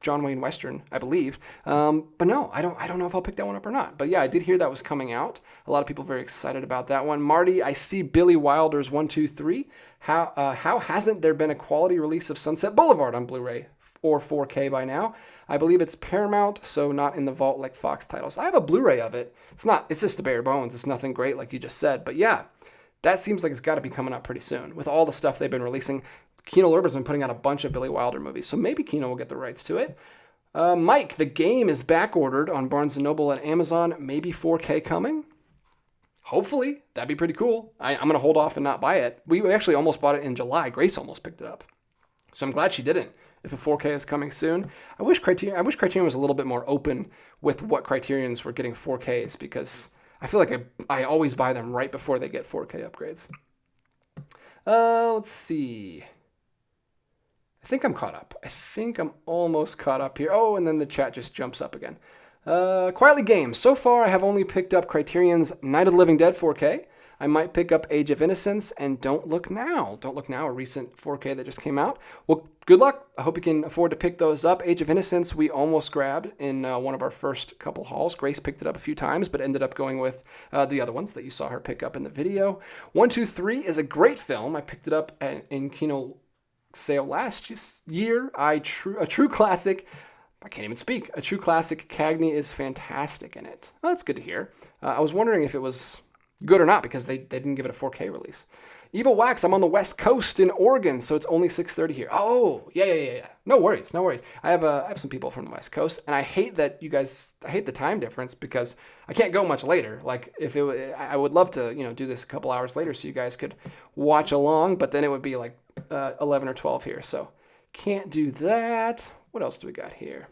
John Wayne Western, I believe. But no, I don't know if I'll pick that one up or not. But yeah, I did hear that was coming out. A lot of people very excited about that one. Marty, I see Billy Wilder's 1, 2, 3. How hasn't there been a quality release of Sunset Boulevard on Blu-ray or 4K by now? I believe it's Paramount, so not in the vault like Fox titles. I have a Blu-ray of it. It's just the bare bones. It's nothing great like you just said. But yeah, that seems like it's got to be coming out pretty soon. With all the stuff they've been releasing, Kino Lorber's been putting out a bunch of Billy Wilder movies, so maybe Kino will get the rights to it. Mike, The Game is back-ordered on Barnes & Noble and Amazon. Maybe 4K coming? Hopefully. That'd be pretty cool. I'm going to hold off and not buy it. We actually almost bought it in July. Grace almost picked it up. So I'm glad she didn't. if a 4K is coming soon. I wish Criterion was a little bit more open with what Criterions were getting 4Ks, because I feel like I always buy them right before they get 4K upgrades. Let's see. I think I'm caught up. I think I'm almost caught up here. Oh, and then the chat just jumps up again. Quietly Games. So far, I have only picked up Criterion's Night of the Living Dead 4K. I might pick up Age of Innocence and Don't Look Now. Don't Look Now, a recent 4K that just came out. Well, good luck. I hope you can afford to pick those up. Age of Innocence, we almost grabbed in one of our first couple hauls. Grace picked it up a few times, but ended up going with the other ones that you saw her pick up in the video. 123 is a great film. I picked it up in Kino sale last year. A true classic. I can't even speak. A true classic. Cagney is fantastic in it. Well, that's good to hear. I was wondering if it was good or not, because they didn't give it a 4K release. Evil Wax, I'm on the West Coast in Oregon, so it's only 6:30 here. Oh, yeah. No worries. I have some people from the West Coast, and I hate the time difference, because I can't go much later. Like, I would love to, do this a couple hours later so you guys could watch along, but then it would be like 11 or 12 here, so can't do that. What else do we got here?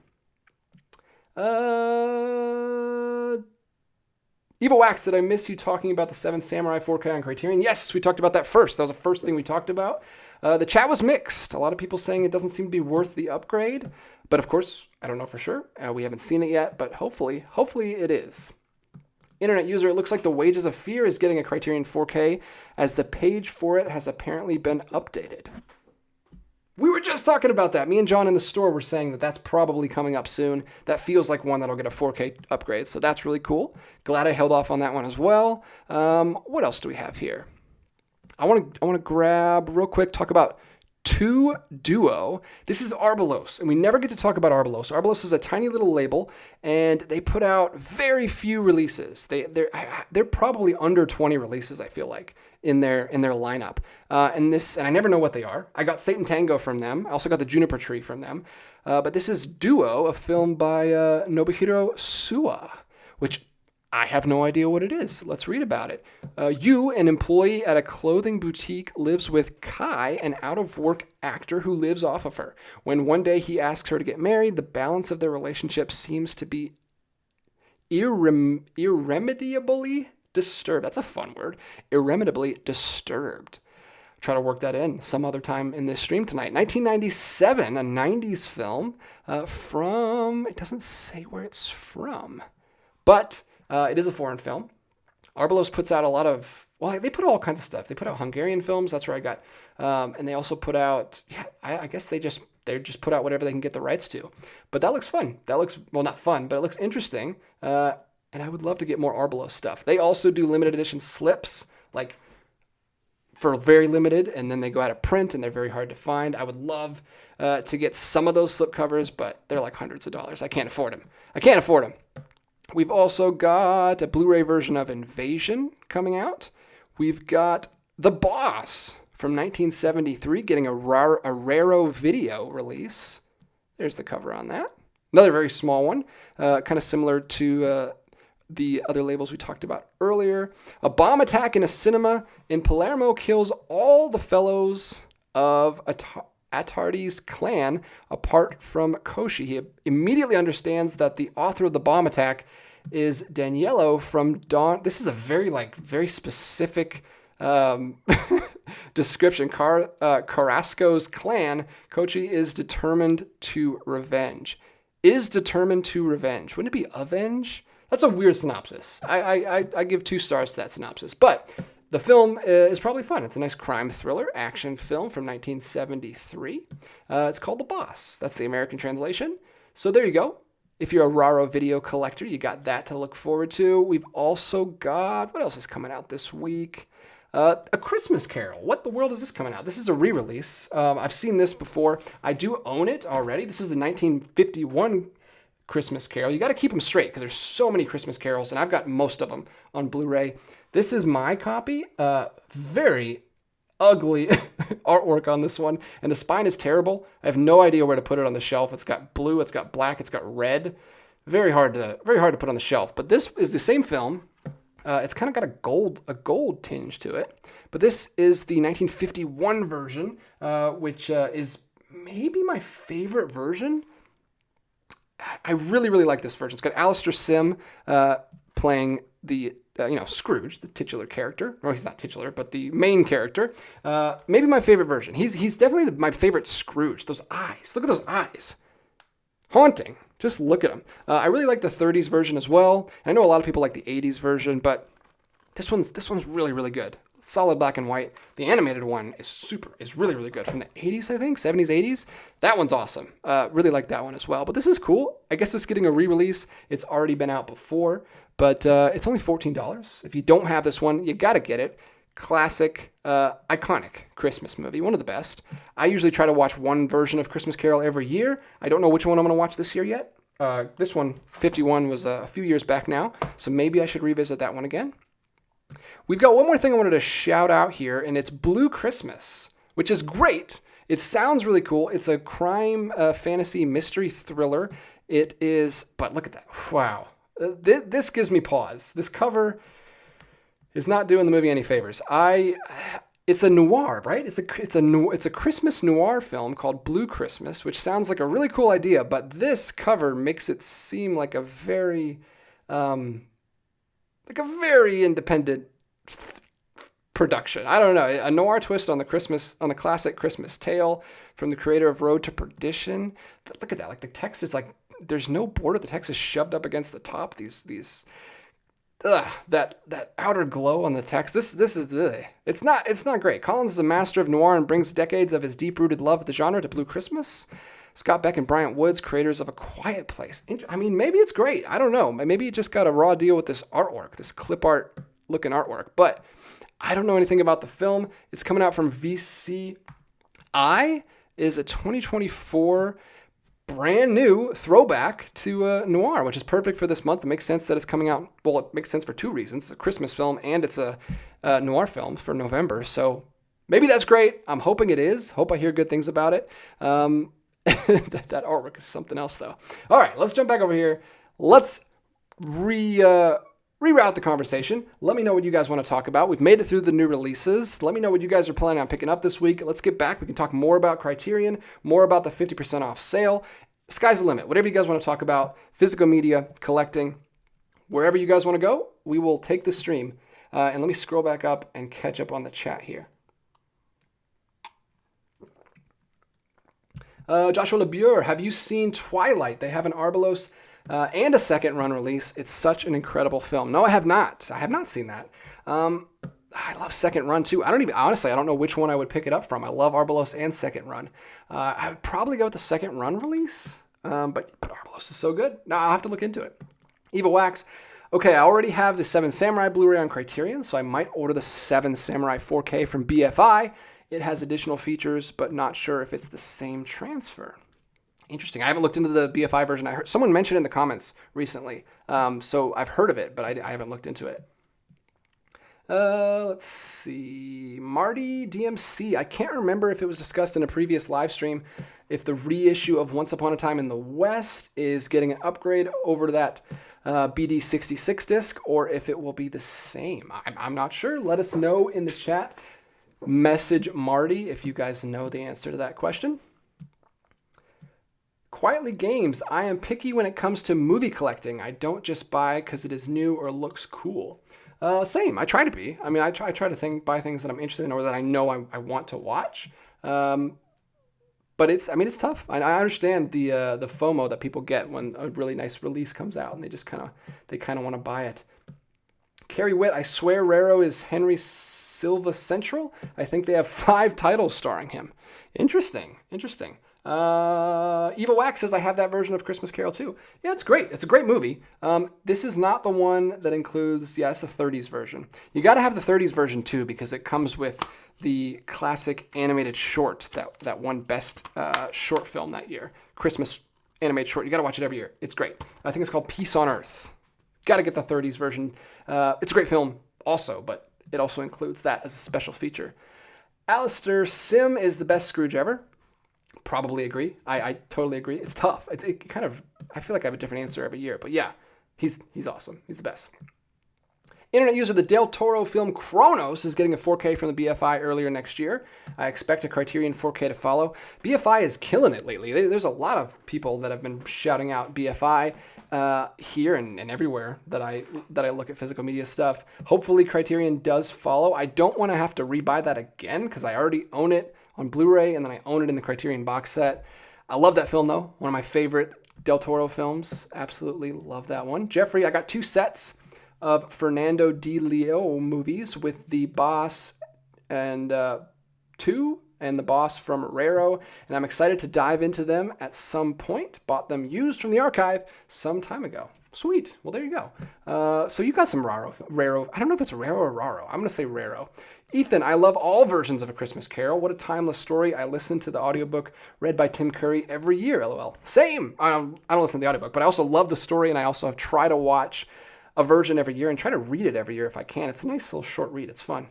Evil Wax, did I miss you talking about the Seven Samurai 4K on Criterion? Yes, we talked about that first. That was the first thing we talked about. The chat was mixed. A lot of people saying it doesn't seem to be worth the upgrade. But of course, I don't know for sure. We haven't seen it yet, but hopefully it is. Internet user, it looks like The Wages of Fear is getting a Criterion 4K, as the page for it has apparently been updated. We were just talking about that. Me and John in the store were saying that that's probably coming up soon. That feels like one that'll get a 4K upgrade, so that's really cool. Glad I held off on that one as well. What else do we have here? I want to grab real quick, talk about Two Duo. This is Arbalos, and we never get to talk about Arbalos. Arbalos is a tiny little label, and they put out very few releases. They're probably under 20 releases, I feel like, in their lineup. And I never know what they are. I got Satan Tango from them. I also got the Juniper Tree from them. But this is Duo, a film by Nobuhiro Suwa, which I have no idea what it is. Let's read about it. Yu, an employee at a clothing boutique, lives with Kai, an out-of-work actor who lives off of her. When one day he asks her to get married, the balance of their relationship seems to be irremediably disturbed. That's a fun word. Irremediably disturbed. Try to work that in some other time in this stream tonight. 1997, a 90s film from, it doesn't say where it's from, but it is a foreign film. Arbalos puts out a lot of, well, they put out all kinds of stuff. They put out Hungarian films. That's where I got. And they also put out, I guess they just put out whatever they can get the rights to. But that looks fun. That looks, well, not fun, but it looks interesting. And I would love to get more Arbalos stuff. They also do limited edition slips, like for very limited, and then they go out of print, and they're very hard to find. I would love to get some of those slipcovers, but they're like hundreds of dollars. I can't afford them. We've also got a Blu-ray version of Invasion coming out. We've got The Boss from 1973 getting a Raro video release. There's the cover on that. Another very small one, kind of similar to the other labels we talked about earlier. A bomb attack in a cinema in Palermo kills all the fellows of Attardi's clan apart from Koshi. He immediately understands that the author of the bomb attack is Daniello from Dawn. This is a very specific description. Carrasco's clan. Kochi is determined to revenge. Wouldn't it be avenge? That's a weird synopsis. I give 2 stars to that synopsis. But the film is probably fun. It's a nice crime thriller action film from 1973. It's called The Boss. That's the American translation. So there you go. If you're a Raro video collector, you got that to look forward to. We've also got, what else is coming out this week? A Christmas Carol. What the world is this coming out? This is a re-release. I've seen this before. I do own it already. This is the 1951 Christmas Carol. You got to keep them straight because there's so many Christmas carols, and I've got most of them on Blu-ray. This is my copy. Very ugly artwork on this one, and the spine is terrible. I have no idea where to put it on the shelf. It's got blue, it's got black, it's got red. Very hard to put on the shelf. But this is the same film. It's kind of got a gold tinge to it. But this is the 1951 version, which is maybe my favorite version. I really, really like this version. It's got Alistair Sim playing the Scrooge, the titular character. Or he's not titular, but the main character. Maybe my favorite version. He's definitely my favorite Scrooge. Those eyes. Look at those eyes. Haunting. Just look at them. I really like the 30s version as well. I know a lot of people like the 80s version, but this one's really, really good. Solid black and white. The animated one is really, really good. From the 80s, I think, 70s, 80s. That one's awesome. Really like that one as well. But this is cool. I guess it's getting a re-release. It's already been out before, but it's only $14. If you don't have this one, you got to get it. Classic, iconic Christmas movie. One of the best. I usually try to watch one version of Christmas Carol every year. I don't know which one I'm going to watch this year yet. This one, 51, was a few years back now, so maybe I should revisit that one again. We've got one more thing I wanted to shout out here, and it's Blue Christmas, which is great. It sounds really cool. It's a crime, fantasy, mystery thriller. It is, but look at that. Wow. This gives me pause. This cover is not doing the movie any favors. It's a noir, right? It's a Christmas noir film called Blue Christmas, which sounds like a really cool idea, but this cover makes it seem like a very independent production. I don't know, a noir twist on the classic Christmas tale from the creator of Road to Perdition. But look at that, like the text is like there's no border. The text is shoved up against the top. That outer glow on the text. This is it's not great. Collins is a master of noir and brings decades of his deep-rooted love of the genre to Blue Christmas. Scott Beck and Bryant Woods, creators of A Quiet Place. I mean, maybe it's great. I don't know. Maybe it just got a raw deal with this artwork, this clip art looking artwork. But I don't know anything about the film. It's coming out from VCI. Is a 2024 brand new throwback to noir, which is perfect for this month. It makes sense that it's coming out. Well, it makes sense for two reasons. It's a Christmas film and it's a noir film for November. So maybe that's great. I'm hoping it is. Hope I hear good things about it. That artwork is something else, though. All right, let's jump back over here. Let's reroute the conversation. Let me know what you guys want to talk about. We've made it through the new releases. Let me know what you guys are planning on picking up this week. Let's get back. We can talk more about Criterion, more about the 50% off sale. Sky's the limit. Whatever you guys want to talk about, physical media, collecting, wherever you guys want to go, we will take the stream. And let me scroll back up and catch up on the chat here. Joshua LeBure, have you seen Twilight? They have an Arbalos and a second run release. It's such an incredible film. No, I have not. I have not seen that. I love second run too. Honestly, I don't know which one I would pick it up from. I love Arbalos and second run. I would probably go with the second run release, but Arbalos is so good. No, I'll have to look into it. Eva Wax, okay, I already have the 7 Samurai Blu-ray on Criterion, so I might order the 7 Samurai 4K from BFI. It has additional features, but not sure if it's the same transfer. Interesting. I haven't looked into the BFI version. I heard someone mention it in the comments recently, so I've heard of it, but I haven't looked into it. Let's see. Marty DMC. I can't remember if it was discussed in a previous live stream, if the reissue of Once Upon a Time in the West is getting an upgrade over to that BD66 disc, or if it will be the same. I'm not sure. Let us know in the chat. Message Marty if you guys know the answer to that question. Quietly Games. I am picky when it comes to movie collecting. I don't just buy because it is new or looks cool. Same. I try to be. I mean, I try to buy things that I'm interested in or that I know I want to watch. But it's tough. I understand the FOMO that people get when a really nice release comes out and they kind of want to buy it. Carrie Witt. I swear Raro is Henry Silva Central. I think they have 5 titles starring him. Interesting. Eva Wax says, I have that version of Christmas Carol too. Yeah, it's great. It's a great movie. This is not the one that includes, it's the 30s version. You got to have the 30s version too, because it comes with the classic animated short that won best short film that year. Christmas animated short. You got to watch it every year. It's great. I think it's called Peace on Earth. Got to get the 30s version. It's a great film also, but it also includes that as a special feature. Alistair Sim is the best Scrooge ever. Probably agree. I totally agree. It's tough. I feel like I have a different answer every year, but yeah, he's awesome. He's the best. Internet user, the Del Toro film Kronos is getting a 4K from the BFI earlier next year. I expect a Criterion 4K to follow. BFI is killing it lately. There's a lot of people that have been shouting out BFI here and everywhere that I look at physical media stuff. Hopefully Criterion does follow. I don't want to have to rebuy that again because I already own it on Blu-ray and then I own it in the Criterion box set. I love that film though. One of my favorite Del Toro films. Absolutely love that one. Jeffrey, I got 2 sets of Fernando Di Leo movies with The Boss and 2 and The Boss from Raro, and I'm excited to dive into them at some point. Bought them used from the archive some time ago. Sweet. Well, there you go. So you got some Raro. I don't know if it's Raro or Raro. I'm going to say Raro. Ethan, I love all versions of A Christmas Carol. What a timeless story. I listen to the audiobook read by Tim Curry every year, LOL. Same. I don't listen to the audiobook, but I also love the story, and I also have tried to watch a version every year and try to read it every year if I can. It's a nice little short read. It's fun.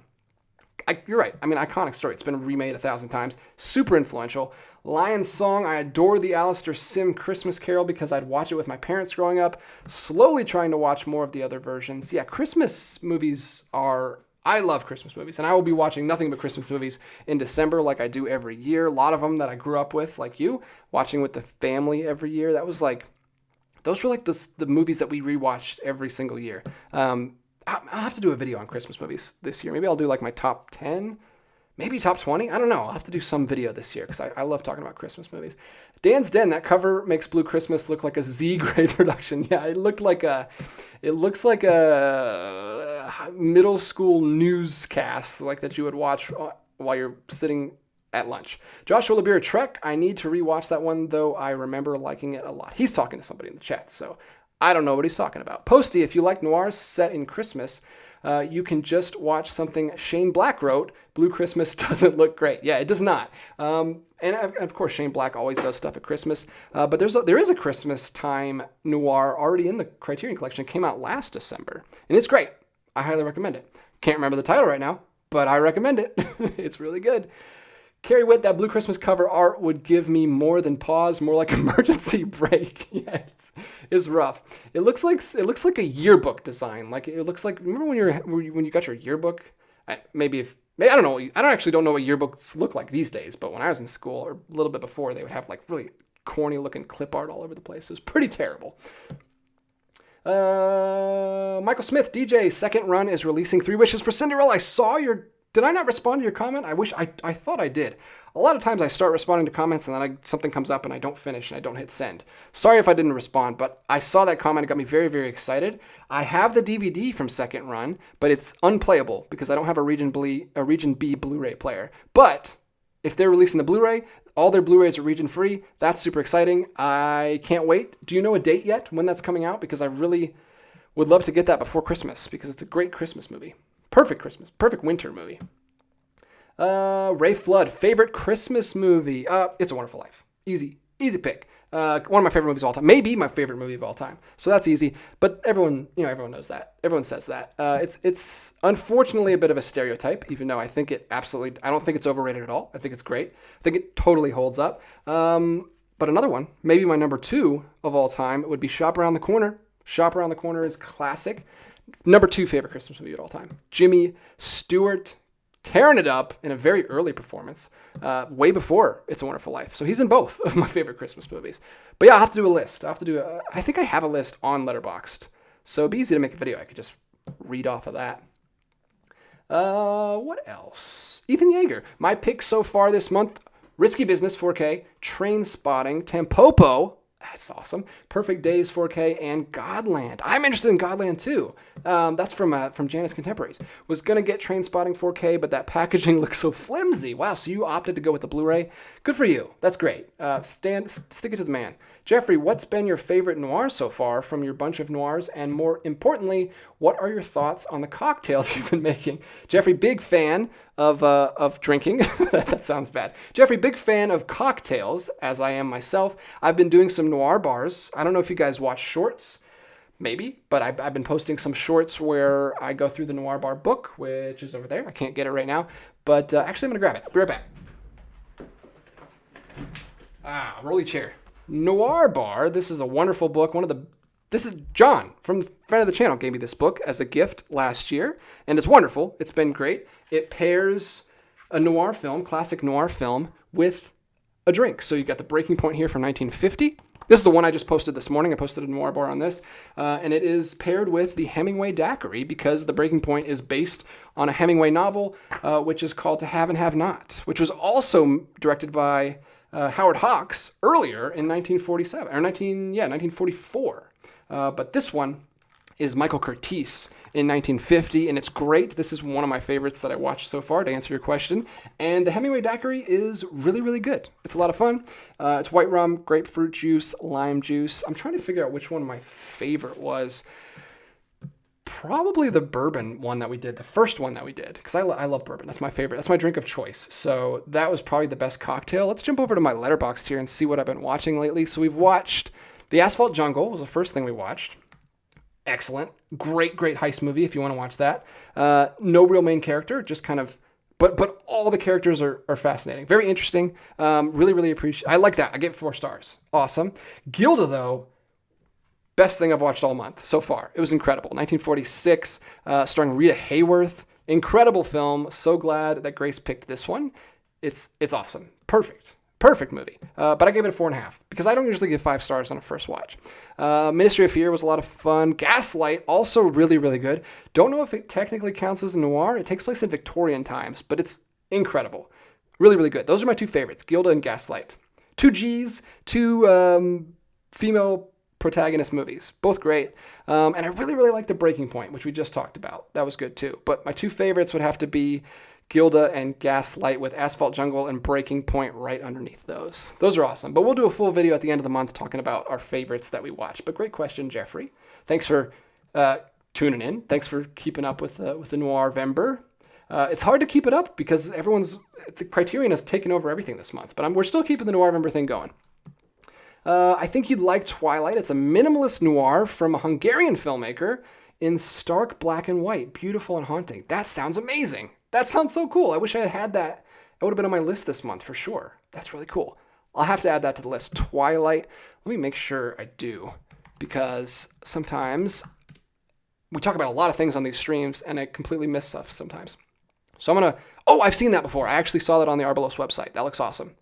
You're right. I mean, iconic story. It's been remade 1,000 times. Super influential. Lion's Song. I adore the Alistair Sim Christmas Carol because I'd watch it with my parents growing up. Slowly trying to watch more of the other versions. Yeah, Christmas movies are... I love Christmas movies, and I will be watching nothing but Christmas movies in December like I do every year. A lot of them that I grew up with, like you, watching with the family every year. Those were like the movies that we rewatched every single year. I'll have to do a video on Christmas movies this year. Maybe I'll do like my top 10, maybe top 20. I don't know. I'll have to do some video this year because I love talking about Christmas movies. Dan's Den, that cover makes Blue Christmas look like a Z-grade production. Yeah, it looks like a middle school newscast like that you would watch while you're sitting at lunch. Joshua LeBeer, Trek. I need to rewatch that one, though I remember liking it a lot. He's talking to somebody in the chat, so I don't know what he's talking about. Posty, if you like noirs set in Christmas, you can just watch something Shane Black wrote. Blue Christmas doesn't look great. Yeah, it does not. And of course, Shane Black always does stuff at Christmas. But there is a Christmas time noir already in the Criterion collection. It came out last December, and it's great. I highly recommend it. Can't remember the title right now, but I recommend it. It's really good. Carrie Witt, that Blue Christmas cover art would give me more than pause, more like emergency brake. Yeah, it's rough. It looks like a yearbook design. Like it looks like, remember when you got your yearbook? I don't know. I don't know what yearbooks look like these days, but when I was in school or a little bit before, they would have like really corny looking clip art all over the place. It was pretty terrible. Michael Smith, DJ, second run is releasing 3 Wishes for Cinderella. Did I not respond to your comment? I thought I did. A lot of times I start responding to comments and then something comes up and I don't finish and I don't hit send. Sorry if I didn't respond, but I saw that comment. It got me very, very excited. I have the DVD from second run, but it's unplayable because I don't have a Region B Blu-ray player. But if they're releasing the Blu-ray, all their Blu-rays are region free. That's super exciting. I can't wait. Do you know a date yet when that's coming out? Because I really would love to get that before Christmas because it's a great Christmas movie. Perfect winter movie. Ray Flood, favorite Christmas movie. It's a Wonderful Life. Easy pick. One of my favorite movies of all time. Maybe my favorite movie of all time. So that's easy. But everyone knows that. Everyone says that. It's unfortunately a bit of a stereotype, even though I don't think it's overrated at all. I think it's great. I think it totally holds up. But another one, maybe my number 2 of all time, would be Shop Around the Corner. Shop Around the Corner is classic. Number 2 favorite Christmas movie of all time. Jimmy Stewart tearing it up in a very early performance, way before It's a Wonderful Life. So he's in both of my favorite Christmas movies. But yeah, I'll have to do a list. I think I have a list on Letterboxd. So it'd be easy to make a video. I could just read off of that. What else? Ethan Yeager. My picks so far this month: Risky Business 4K, Train Spotting, Tampopo. That's awesome. Perfect Days 4K and Godland. I'm interested in Godland too. That's from Janus Contemporaries. Was going to get Train Spotting 4K, but that packaging looks so flimsy. Wow, so you opted to go with the Blu-ray. Good for you. That's great. Stick it to the man. Jeffrey, what's been your favorite noir so far from your bunch of noirs? And more importantly, what are your thoughts on the cocktails you've been making? Jeffrey, big fan of drinking. That sounds bad. Jeffrey, big fan of cocktails, as I am myself. I've been doing some noir bars. I don't know if you guys watch shorts. Maybe, but I've been posting some shorts where I go through the Noir Bar book, which is over there. I can't get it right now, but actually I'm going to grab it. I'll be right back. Rolly chair. Noir Bar. This is a wonderful book. One of the This is John from friend of the channel gave me this book as a gift last year, and it's wonderful. It's been great. It pairs a noir film, classic noir film, with a drink. So you got the Breaking Point here from 1950. This is the one I just posted this morning. I posted a noir bar on this, and it is paired with the Hemingway daiquiri because the Breaking Point is based on a Hemingway novel, which is called To Have and Have Not, which was also directed by Howard Hawks earlier in 1944. But this one is Michael Curtiz in 1950, and it's great. This is one of my favorites that I watched so far, to answer your question. And the Hemingway daiquiri is really, really good. It's a lot of fun. It's white rum, grapefruit juice, lime juice. I'm trying to figure out which one my favorite was. Probably the bourbon one that we did, the first one that we did, because I love bourbon. That's my favorite. That's my drink of choice. So that was probably the best cocktail. Let's jump over to my Letterboxd here and see what I've been watching lately. So we've watched The Asphalt Jungle was the first thing we watched. Excellent. Great heist movie if you want to watch that. No real main character, just kind of, but all the characters are fascinating. Very interesting. Really appreciate. I like that. I give it 4 stars. Awesome. Gilda, though, best thing I've watched all month so far. It was incredible. 1946, starring Rita Hayworth. Incredible film. So glad that Grace picked this one. It's awesome. Perfect movie. But I gave it a 4.5 because I don't usually give 5 stars on a first watch. Ministry of Fear was a lot of fun. Gaslight, also really good. Don't know if it technically counts as a noir. It takes place in Victorian times, but it's incredible. Really good. Those are my 2 favorites, Gilda and Gaslight. 2 Gs, 2 female protagonist movies. Both great. And I really like The Breaking Point, which we just talked about. That was good too. But my 2 favorites would have to be Gilda and Gaslight, with Asphalt Jungle and Breaking Point right underneath those. Those are awesome. But we'll do a full video at the end of the month talking about our favorites that we watch. But great question, Jeffrey. Thanks for tuning in. Thanks for keeping up with the Noirvember. It's hard to keep it up because the Criterion has taken over everything this month. But we're still keeping the Noirvember thing going. I think you'd like Twilight. It's a minimalist noir from a Hungarian filmmaker in stark black and white. Beautiful and haunting. That sounds amazing. That sounds so cool. I wish I had that. It would have been on my list this month for sure. That's really cool. I'll have to add that to the list. Twilight. Let me make sure I do, because sometimes we talk about a lot of things on these streams and I completely miss stuff sometimes. So I'm going to... Oh, I've seen that before. I actually saw that on the Arbalos website. That looks awesome.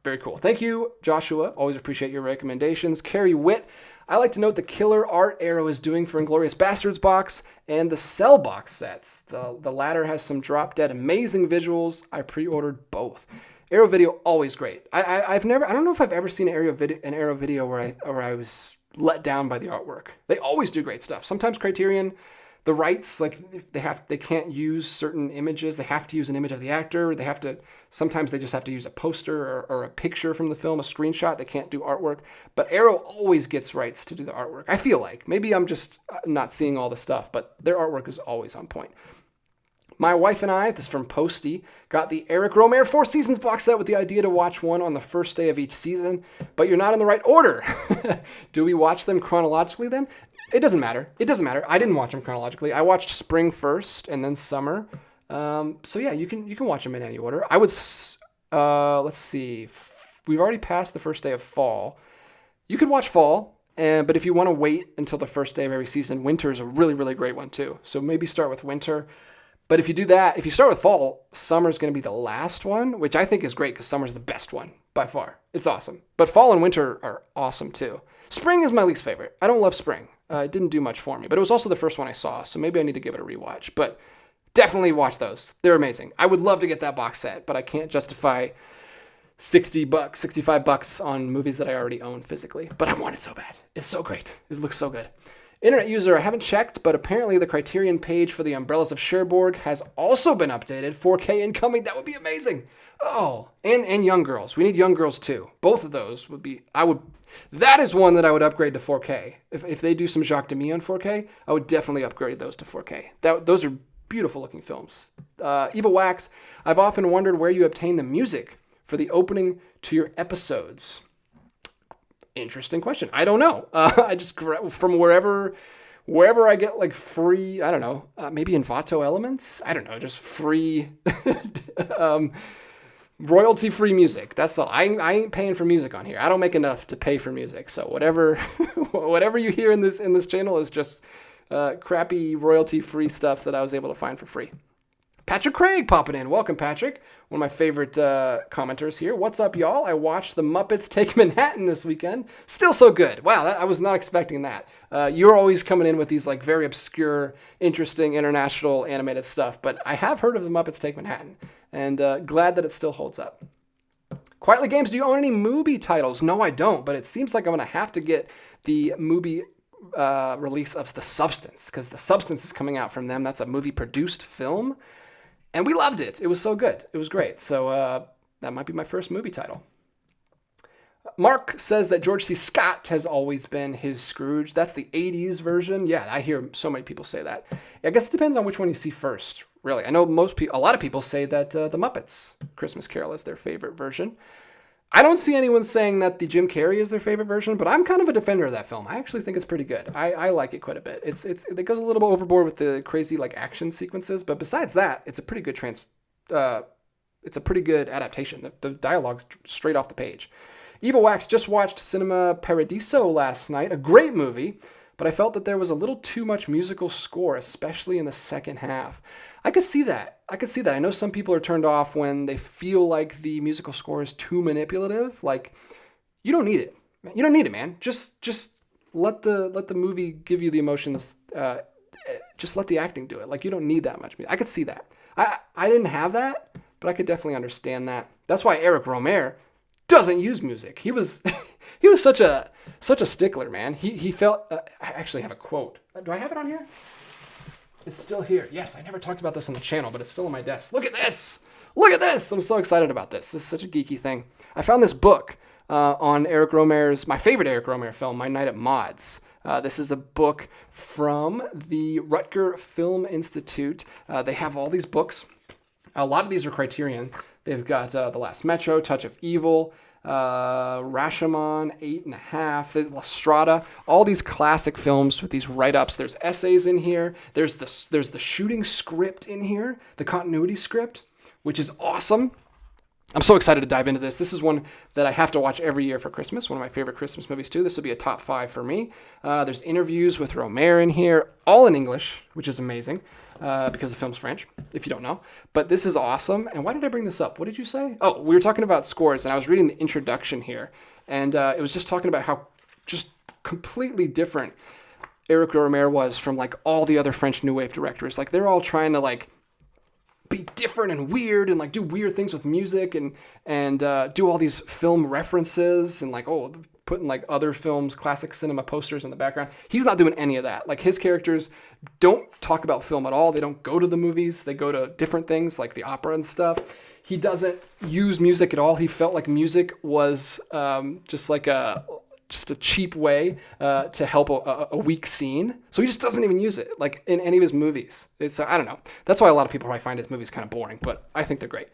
Very cool. Thank you, Joshua. Always appreciate your recommendations. Carrie Witt. I like to note the killer art Arrow is doing for Inglourious Bastards box and the Cell box sets. The latter has some drop-dead amazing visuals. I pre-ordered both. Arrow video, always great. I don't know if I've ever seen an Arrow video where I was let down by the artwork. They always do great stuff. Sometimes Criterion, the rights, like they can't use certain images. They have to use an image of the actor. Sometimes they just have to use a poster or a picture from the film, a screenshot. They can't do artwork. But Arrow always gets rights to do the artwork. I feel like. Maybe I'm just not seeing all the stuff, but their artwork is always on point. My wife and I, this is from Posty, got the Eric Romer 4 Seasons box set with the idea to watch one on the first day of each season, but you're not in the right order. Do we watch them chronologically then? It doesn't matter. I didn't watch them chronologically. I watched spring first and then summer. So yeah, you can watch them in any order. I would, let's see. We've already passed the first day of fall. You could watch fall, but if you want to wait until the first day of every season, winter is a really great one too. So maybe start with winter. But if you do that, if you start with fall, summer's going to be the last one, which I think is great because summer's the best one by far. It's awesome. But fall and winter are awesome too. Spring is my least favorite. I don't love spring. It didn't do much for me, but it was also the first one I saw, so maybe I need to give it a rewatch. But definitely watch those. They're amazing. I would love to get that box set, but I can't justify $60, $65 on movies that I already own physically. But I want it so bad. It's so great. It looks so good. Internet user, I haven't checked, but apparently the Criterion page for the Umbrellas of Cherbourg has also been updated. 4K incoming. That would be amazing. Oh, and Young Girls. We need Young Girls too. Both of those would be, that is one that I would upgrade to 4K. If they do some Jacques Demy on 4K, I would definitely upgrade those to 4K. Those are beautiful looking films. Eva Wax, I've often wondered where you obtain the music for the opening to your episodes. Interesting question. I don't know. I just, from wherever I get like free, I don't know, maybe Envato Elements? I don't know, just free royalty-free music. That's all. I ain't paying for music on here. I don't make enough to pay for music. So whatever whatever you hear in this channel is just crappy royalty-free stuff that I was able to find for free. Patrick Craig popping in. Welcome, Patrick. One of my favorite commenters here. What's up, y'all? I watched The Muppets Take Manhattan this weekend. Still so good. Wow, I was not expecting that. You're always coming in with these like very obscure, interesting, international animated stuff, but I have heard of The Muppets Take Manhattan, and glad that it still holds up. Quietly Games, do you own any movie titles? No, I don't, but it seems like I'm going to have to get the movie release of The Substance, because The Substance is coming out from them. That's a movie-produced film. And we loved it. It was so good. It was great. So that might be my first movie title. Mark says that George C. Scott has always been his Scrooge. That's the 80s version. Yeah, I hear so many people say that. I guess it depends on which one you see first, really. I know a lot of people say that The Muppets Christmas Carol is their favorite version. I don't see anyone saying that the Jim Carrey is their favorite version, but I'm kind of a defender of that film. I actually think it's pretty good. I like it quite a bit. It goes a little bit overboard with the crazy like action sequences, but besides that, it's a pretty good adaptation. The dialogue's straight off the page. Evil Wax just watched Cinema Paradiso last night, a great movie, but I felt that there was a little too much musical score, especially in the second half. I could see that. I know some people are turned off when they feel like the musical score is too manipulative. Like, you don't need it. You don't need it, man. Just let the movie give you the emotions. Just let the acting do it. Like, you don't need that much music. I could see that. I didn't have that, but I could definitely understand that. That's why Eric Romer doesn't use music. He was such a stickler, man. He felt. I actually have a quote. Do I have it on here? It's still here. Yes, I never talked about this on the channel, but it's still on my desk. Look at this! Look at this! I'm so excited about this. This is such a geeky thing. I found this book on Eric Romer's, my favorite Eric Romer film, My Night at Maud's. This is a book from the Rutger Film Institute. They have all these books. A lot of these are Criterion. They've got The Last Metro, Touch of Evil, Rashomon, 8.5, there's La Strada, all these classic films with these write-ups. There's essays in here. There's the shooting script in here, the continuity script, which is awesome. I'm so excited to dive into this. This is one that I have to watch every year for Christmas, one of my favorite Christmas movies too. This will be a top 5 for me. There's interviews with Romer in here, all in English, which is amazing. Because the film's French, if you don't know. But this is awesome. And why did I bring this up? What did you say? Oh, we were talking about scores, and I was reading the introduction here. And it was just talking about how just completely different Eric Romer was from, like, all the other French New Wave directors. Like, they're all trying to, like, be different and weird and, like, do weird things with music and do all these film references and, like, putting like other films, classic cinema posters in the background. He's not doing any of that. Like, his characters don't talk about film at all. They don't go to the movies. They go to different things like the opera and stuff. He doesn't use music at all. He felt like music was just a cheap way to help a weak scene. So he just doesn't even use it like in any of his movies. I don't know. That's why a lot of people probably find his movies kind of boring, but I think they're great.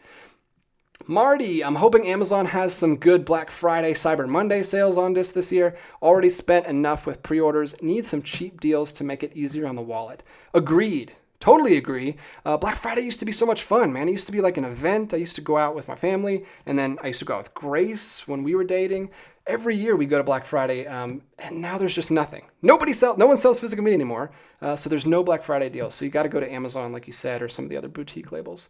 Marty, I'm hoping Amazon has some good Black Friday, Cyber Monday sales on this year. Already spent enough with pre-orders. Need some cheap deals to make it easier on the wallet. Agreed. Totally agree. Black Friday used to be so much fun, man. It used to be like an event. I used to go out with my family, and then I used to go out with Grace when we were dating. Every year we go to Black Friday, and now there's just nothing. No one sells physical media anymore, so there's no Black Friday deals. So you got to go to Amazon, like you said, or some of the other boutique labels.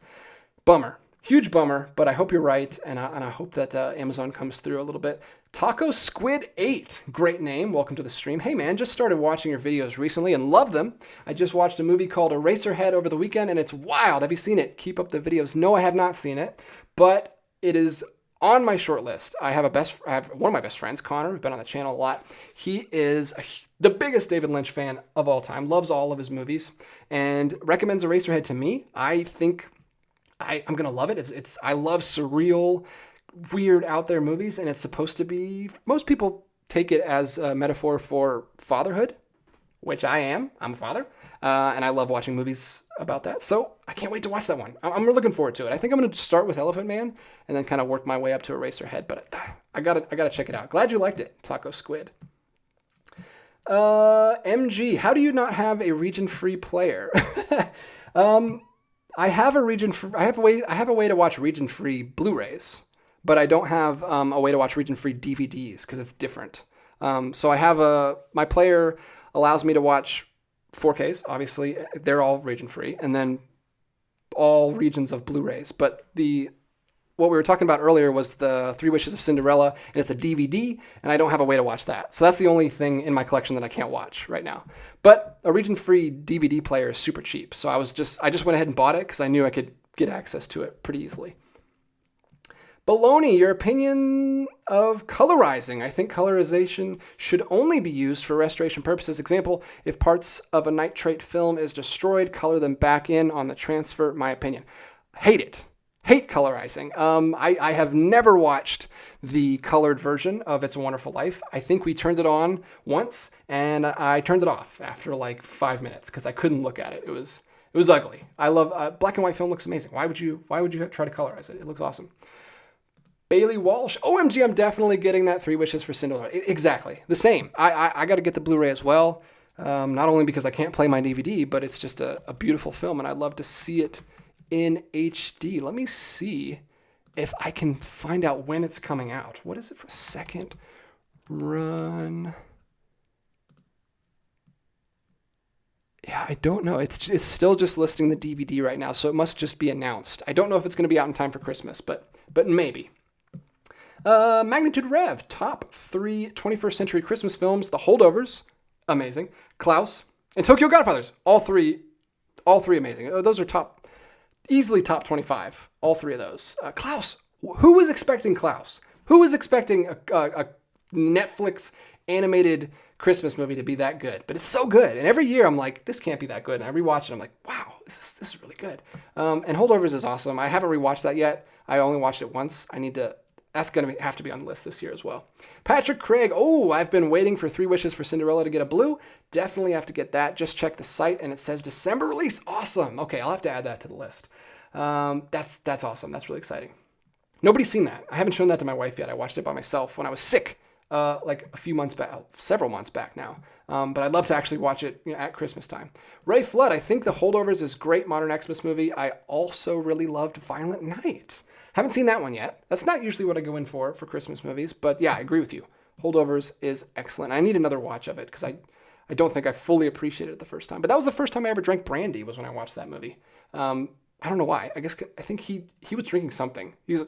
Bummer. Huge bummer, but I hope you're right, and I hope that Amazon comes through a little bit. Taco Squid 8, great name. Welcome to the stream. Hey man, just started watching your videos recently and love them. I just watched a movie called Eraserhead over the weekend, and it's wild. Have you seen it? Keep up the videos. No, I have not seen it, but it is on my short list. I have one of my best friends, Connor, who's been on the channel a lot. He is the biggest David Lynch fan of all time, loves all of his movies, and recommends Eraserhead to me. I think I'm gonna love it. I love surreal, weird, out there movies, and it's supposed to be. Most people take it as a metaphor for fatherhood, which I am. I'm a father, and I love watching movies about that. So I can't wait to watch that one. I'm really looking forward to it. I think I'm gonna start with Elephant Man and then kind of work my way up to Eraserhead. But I gotta check it out. Glad you liked it, Taco Squid. MG, how do you not have a region-free player? I have a region. I have a way to watch region-free Blu-rays, but I don't have a way to watch region-free DVDs because it's different. So I have my player allows me to watch 4Ks. Obviously, they're all region-free, and then all regions of Blu-rays. But what we were talking about earlier was the Three Wishes of Cinderella, and it's a DVD, and I don't have a way to watch that. So that's the only thing in my collection that I can't watch right now. But a region-free DVD player is super cheap, so I just went ahead and bought it because I knew I could get access to it pretty easily. Baloney, your opinion of colorizing. I think colorization should only be used for restoration purposes. Example, if parts of a nitrate film is destroyed, color them back in on the transfer. My opinion. Hate it. Hate colorizing. I have never watched the colored version of It's a Wonderful Life. I think we turned it on once, and I turned it off after like 5 minutes because I couldn't look at it. It was ugly. I love black and white film. Looks amazing. Why would you try to colorize it? It looks awesome. Bailey Walsh. OMG, I'm definitely getting that Three Wishes for Cinderella. Exactly the same. I got to get the Blu-ray as well. Not only because I can't play my DVD, but it's just a beautiful film, and I'd love to see it in HD. Let me see if I can find out when it's coming out. What is it for second run? Yeah, I don't know. It's still just listing the DVD right now, so it must just be announced. I don't know if it's going to be out in time for Christmas, but maybe. Magnitude Rev, top 3 21st century Christmas films. The Holdovers, amazing. Klaus and Tokyo Godfathers, all three amazing. Those are easily top 25, all three of those. Klaus, who was expecting Klaus? Who was expecting a Netflix animated Christmas movie to be that good? But it's so good. And every year I'm like, this can't be that good. And I rewatch it. I'm like, wow, this is really good. And Holdovers is awesome. I haven't rewatched that yet. I only watched it once. That's going to have to be on the list this year as well. Patrick Craig. Oh, I've been waiting for Three Wishes for Cinderella to get a blue. Definitely have to get that. Just check the site and it says December release. Awesome. Okay, I'll have to add that to the list. That's awesome. That's really exciting. Nobody's seen that. I haven't shown that to my wife yet. I watched it by myself when I was sick, like a few months back, several months back now. But I'd love to actually watch it at Christmas time. Ray Flood. I think The Holdovers is a great modern Xmas movie. I also really loved Violent Night. Haven't seen that one yet. That's not usually what I go in for Christmas movies, but yeah, I agree with you. Holdovers is excellent. I need another watch of it because I don't think I fully appreciated it the first time. But that was the first time I ever drank brandy was when I watched that movie. I don't know why. I think he was drinking something. He's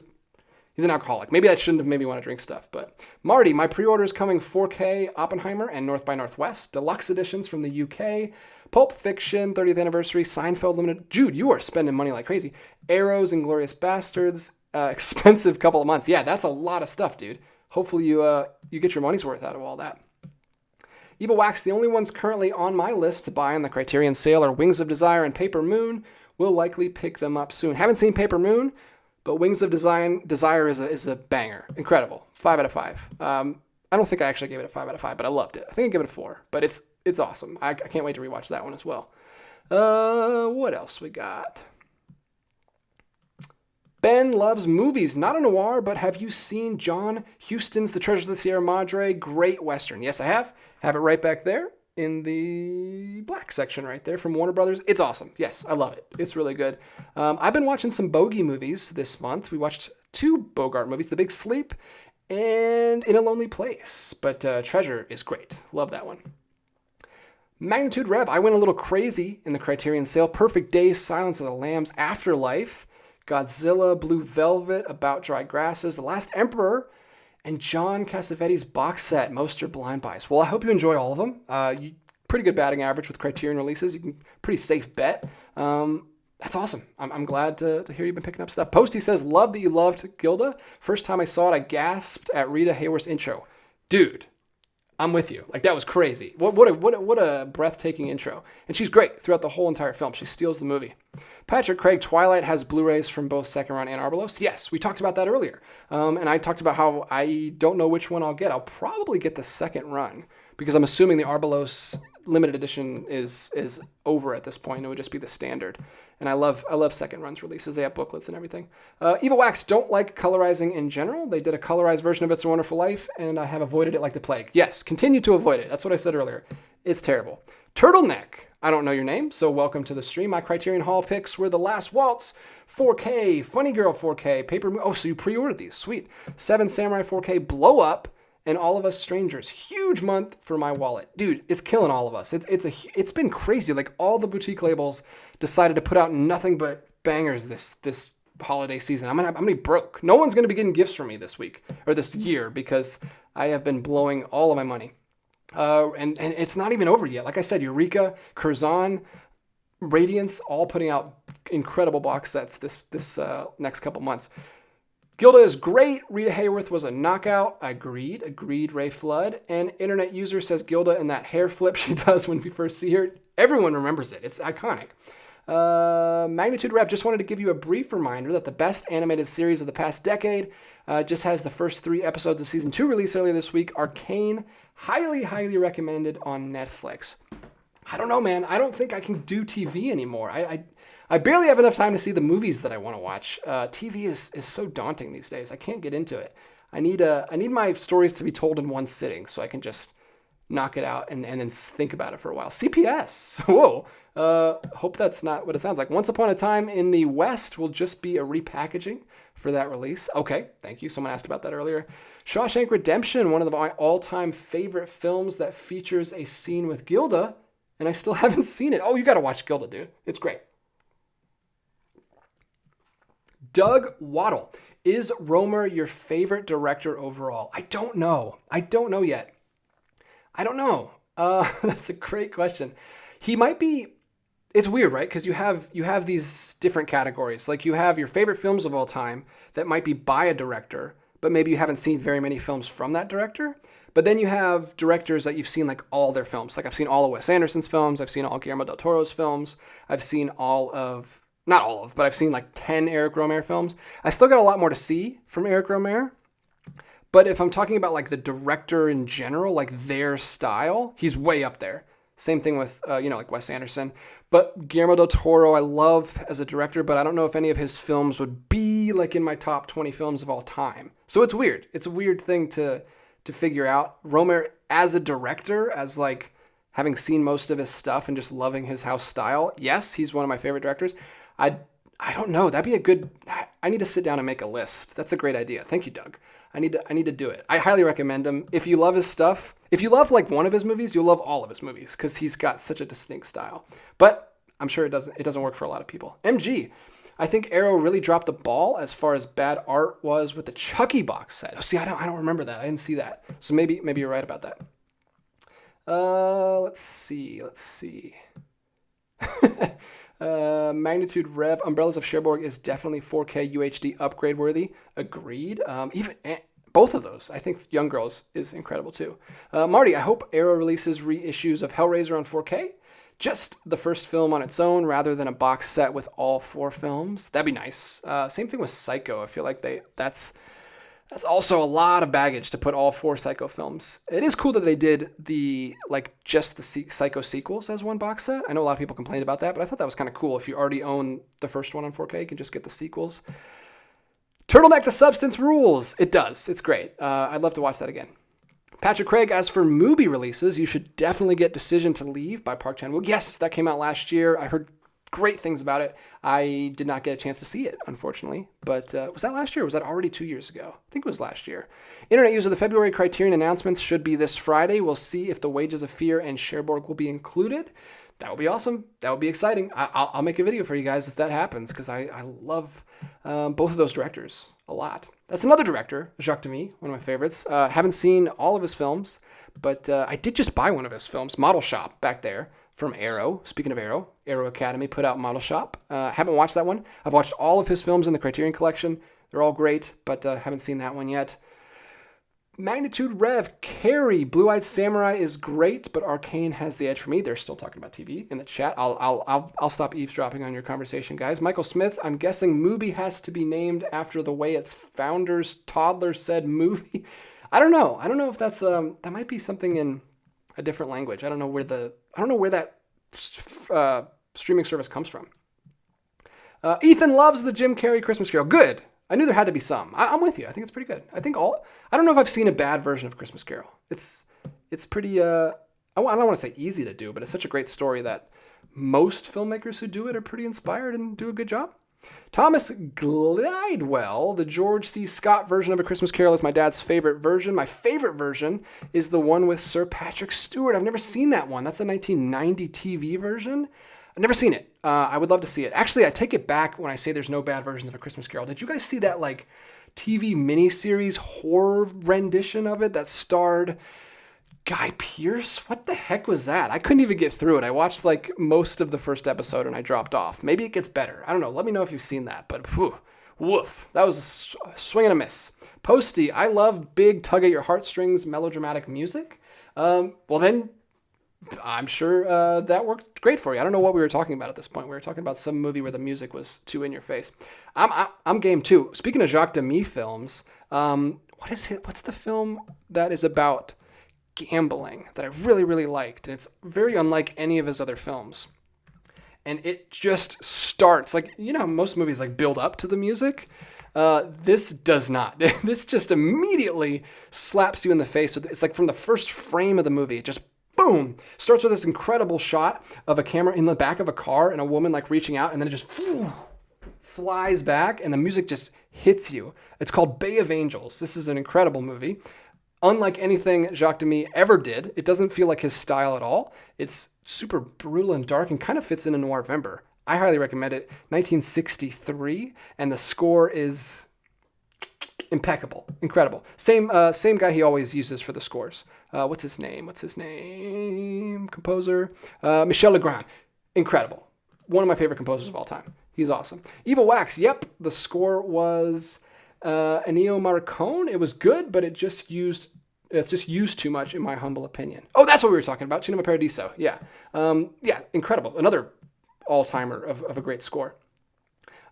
an alcoholic. Maybe I shouldn't have made me want to drink stuff. But Marty, my pre-order is coming 4K Oppenheimer and North by Northwest. Deluxe editions from the UK. Pulp Fiction, 30th anniversary. Seinfeld Limited. Jude, you are spending money like crazy. Arrows, Inglourious Bastards. Expensive couple of months. Yeah, that's a lot of stuff, dude. Hopefully you get your money's worth out of all that. Evil Wax, the only ones currently on my list to buy on the Criterion sale are Wings of Desire and Paper Moon. Will likely pick them up soon. Haven't seen Paper Moon, but Wings of Desire is a banger. Incredible. 5 out of 5. I don't think I actually gave it a 5 out of 5, but I loved it. I think I gave it a 4, but it's awesome. I can't wait to rewatch that one as well. What else we got? Ben loves movies, not a noir, but have you seen John Huston's The Treasures of the Sierra Madre? Great Western. Yes, I have. Have it right back there in the black section right there from Warner Brothers. It's awesome. Yes, I love it. It's really good. I've been watching some Bogey movies this month. We watched 2 Bogart movies, The Big Sleep and In a Lonely Place. But Treasure is great. Love that one. Magnitude Rev. I went a little crazy in the Criterion sale. Perfect Days, Silence of the Lambs, Afterlife, Godzilla, Blue Velvet, About Dry Grasses, The Last Emperor, and John Cassavetes' box set, Most Are Blind Buys. Well, I hope you enjoy all of them. Pretty good batting average with Criterion releases. Pretty safe bet. That's awesome. I'm glad to hear you've been picking up stuff. Posty says, love that you loved Gilda. First time I saw it, I gasped at Rita Hayworth's intro. Dude, I'm with you. Like, that was crazy. What a breathtaking intro. And she's great throughout the whole entire film. She steals the movie. Patrick Craig, Twilight has Blu-rays from both second run and Arbalos. Yes, we talked about that earlier. And I talked about how I don't know which one I'll get. I'll probably get the second run because I'm assuming the Arbalos limited edition is over at this point. It would just be the standard. And I love second runs releases. They have booklets and everything. Evil Wax don't like colorizing in general. They did a colorized version of It's a Wonderful Life, and I have avoided it like the plague. Yes, continue to avoid it. That's what I said earlier. It's terrible. Turtleneck. I don't know your name, so welcome to the stream. My Criterion Hall picks were The Last Waltz, 4K, Funny Girl 4K, Oh, so you pre-ordered these. Sweet. Seven Samurai 4K, Blow Up, and All of Us Strangers. Huge month for my wallet. Dude, it's killing all of us. It's been crazy. Like, all the boutique labels decided to put out nothing but bangers this holiday season. I'm gonna be broke. No one's gonna be getting gifts from me this week or this year because I have been blowing all of my money. And it's not even over yet. Like I said, Eureka, Curzon, Radiance, all putting out incredible box sets this next couple months. Gilda is great. Rita Hayworth was a knockout. Agreed, Ray Flood. And internet user says Gilda and that hair flip she does when we first see her. Everyone remembers it. It's iconic. Magnitude Rev just wanted to give you a brief reminder that the best animated series of the past decade just has the first 3 episodes of season 2 released earlier this week. Arcane, highly recommended on Netflix. I don't know, man. I don't think I can do TV anymore. I barely have enough time to see the movies that I want to watch. TV is so daunting these days. I can't get into it. I need my stories to be told in one sitting so I can just knock it out and then think about it for a while. CPS. Whoa. Hope that's not what it sounds like. Once Upon a Time in the West will just be a repackaging for that release. Okay, thank you. Someone asked about that earlier. Shawshank Redemption, one of my all-time favorite films that features a scene with Gilda, and I still haven't seen it. Oh, you got to watch Gilda, dude. It's great. Doug Waddle. Is Romer your favorite director overall? I don't know yet. I don't know. That's a great question. He might be. It's weird, right? Because you have these different categories. Like you have your favorite films of all time that might be by a director, but maybe you haven't seen very many films from that director. But then you have directors that you've seen like all their films. Like I've seen all of Wes Anderson's films. I've seen all Guillermo del Toro's films. I've seen not all of, but I've seen like 10 Eric Rohmer films. I still got a lot more to see from Eric Rohmer. But if I'm talking about like the director in general, like their style, he's way up there. Same thing with, like Wes Anderson. But Guillermo del Toro, I love as a director, but I don't know if any of his films would be like in my top 20 films of all time. So it's weird. It's a weird thing to figure out. Rohmer as a director, as like having seen most of his stuff and just loving his house style. Yes, he's one of my favorite directors. I don't know. That'd be a good. I need to sit down and make a list. That's a great idea. Thank you, Doug. I need to do it. I highly recommend him. If you love his stuff, if you love like one of his movies, you'll love all of his movies because he's got such a distinct style. But I'm sure it doesn't work for a lot of people. MG, I think Arrow really dropped the ball as far as bad art was with the Chucky box set. Oh, see, I don't remember that. I didn't see that. So maybe you're right about that. Let's see. Magnitude Rev, Umbrellas of Cherbourg is definitely 4K UHD upgrade worthy. Agreed. Even both of those. I think Young Girls is incredible too. Marty, I hope Arrow releases reissues of Hellraiser on 4K. Just the first film on its own rather than a box set with all 4 films. That'd be nice. Same thing with Psycho. I feel like that's also a lot of baggage to put all 4 Psycho films. It is cool that they did just the Psycho sequels as one box set. I know a lot of people complained about that, but I thought that was kind of cool. If you already own the first one on 4K, you can just get the sequels. Turtleneck to Substance rules. It does. It's great. I'd love to watch that again. Patrick Craig, as for movie releases, you should definitely get Decision to Leave by Park Chan-wook. Yes, that came out last year. I heard great things about it. I did not get a chance to see it, unfortunately. But was that last year or was that already 2 years ago? I think it was last year. Internet user, the February Criterion announcements should be this Friday. We'll see if The Wages of Fear and Cherbourg will be included. That would be awesome. That would be exciting. I'll make a video for you guys if that happens because I love both of those directors a lot. That's another director, Jacques Demy, one of my favorites. Haven't seen all of his films, but I did just buy one of his films, Model Shop, back there. From Arrow. Speaking of Arrow Academy put out Model Shop. Haven't watched that one. I've watched all of his films in the Criterion Collection. They're all great, but haven't seen that one yet. Magnitude Rev, Carrie, Blue-Eyed Samurai is great, but Arcane has the edge for me. They're still talking about TV in the chat. I'll stop eavesdropping on your conversation, guys. Michael Smith, I'm guessing Mubi has to be named after the way its founder's toddler said movie. I don't know. I don't know if that's that might be something in a different language. I don't know where that streaming service comes from. Ethan loves the Jim Carrey Christmas Carol. Good. I knew there had to be some. I'm with you. I think it's pretty good. I don't know if I've seen a bad version of Christmas Carol. It's pretty I don't want to say easy to do, but it's such a great story that most filmmakers who do it are pretty inspired and do a good job. Thomas Glidewell, the George C. Scott version of A Christmas Carol is my dad's favorite version. My favorite version is the one with Sir Patrick Stewart. I've never seen that one. That's a 1990 TV version. I've never seen it. I would love to see it. Actually, I take it back when I say there's no bad versions of A Christmas Carol. Did you guys see that like TV miniseries horror rendition of it that starred Guy Pearce? What the heck was that? I couldn't even get through it. I watched like most of the first episode and I dropped off. Maybe it gets better. I don't know. Let me know if you've seen that. But woof. That was a swing and a miss. Posty, I love big tug at your heartstrings melodramatic music. Well then, I'm sure that worked great for you. I don't know what we were talking about at this point. We were talking about some movie where the music was too in your face. I'm game too. Speaking of Jacques Demy films, what's the film that is about gambling that I really, really liked? And it's very unlike any of his other films. And it just starts, like, you know how most movies like build up to the music? This does not. This just immediately slaps you in the face. It's like from the first frame of the movie, it just boom, starts with this incredible shot of a camera in the back of a car and a woman like reaching out, and then it just flies back and the music just hits you. It's called Bay of Angels. This is an incredible movie. Unlike anything Jacques Demy ever did, it doesn't feel like his style at all. It's super brutal and dark and kind of fits in a Noirvember. I highly recommend it. 1963, and the score is impeccable, incredible. Same guy he always uses for the scores. What's his name? Composer Michel Legrand. Incredible. One of my favorite composers of all time. He's awesome. Evil Wax. Yep, the score was Ennio Morricone. It was good, but it's just used too much, in my humble opinion. Oh, that's what we were talking about. Cinema Paradiso. Yeah, incredible. Another all-timer of a great score.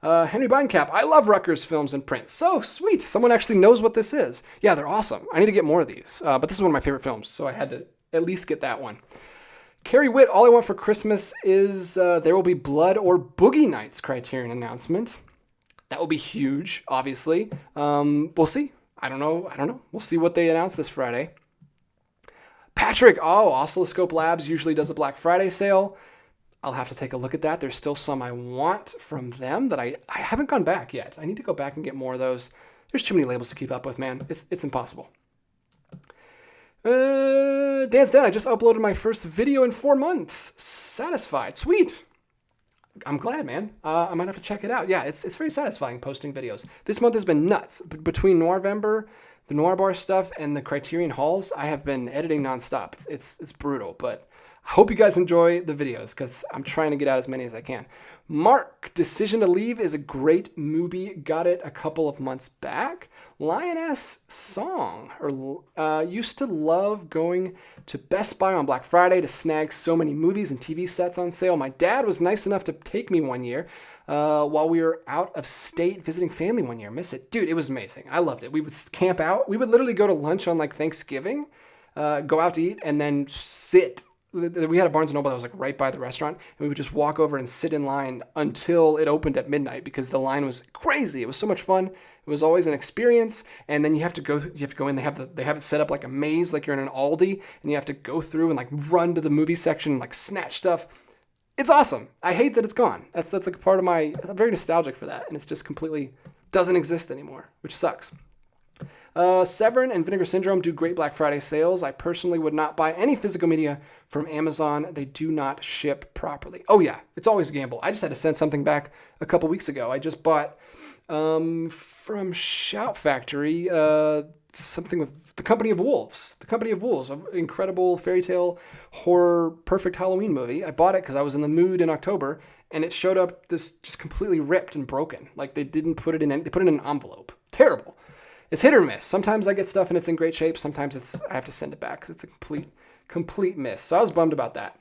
Henry Beinkamp. I love Rutgers films in print. So sweet. Someone actually knows what this is. Yeah, they're awesome. I need to get more of these. But this is one of my favorite films, so I had to at least get that one. Carrie Witt. All I Want for Christmas is There Will Be Blood or Boogie Nights Criterion announcement. That will be huge, obviously. We'll see. I don't know. We'll see what they announce this Friday. Patrick. Oh, Oscilloscope Labs usually does a Black Friday sale. I'll have to take a look at that. There's still some I want from them that I haven't gone back yet. I need to go back and get more of those. There's too many labels to keep up with, man. It's impossible. Dance Dan, I just uploaded my first video in 4 months. Satisfied. Sweet. I'm glad, man. I might have to check it out. Yeah, it's very satisfying posting videos. This month has been nuts. Between Noirvember, the Noir Bar stuff, and the Criterion hauls, I have been editing nonstop. It's brutal, but I hope you guys enjoy the videos because I'm trying to get out as many as I can. Mark, Decision to Leave is a great movie. Got it a couple of months back. Lioness Song. Used to love going to Best Buy on Black Friday to snag so many movies and TV sets on sale. My dad was nice enough to take me one year while we were out of state visiting family one year. Miss it. Dude, it was amazing. I loved it. We would camp out. We would literally go to lunch on like Thanksgiving, go out to eat, and then sit. We had a Barnes & Noble that was like right by the restaurant, and we would just walk over and sit in line until it opened at midnight because the line was crazy. It was so much fun. It was always an experience, and then you have to go in. They have it set up like a maze, like you're in an Aldi, and you have to go through and like run to the movie section and like snatch stuff. It's awesome. I hate that it's gone. That's like a part of my. I'm very nostalgic for that, and it's just completely doesn't exist anymore, which sucks. Severin and Vinegar Syndrome do great Black Friday sales. I personally would not buy any physical media from Amazon. They do not ship properly. Oh yeah, it's always a gamble. I just had to send something back a couple weeks ago. I just bought from Shout Factory something with The Company of Wolves. The Company of Wolves, an incredible fairy tale horror perfect Halloween movie. I bought it because I was in the mood in October, and it showed up this just completely ripped and broken. Like they didn't put it in. They put it in an envelope. Terrible. It's hit or miss. Sometimes I get stuff and it's in great shape. Sometimes I have to send it back because it's a complete miss. So I was bummed about that.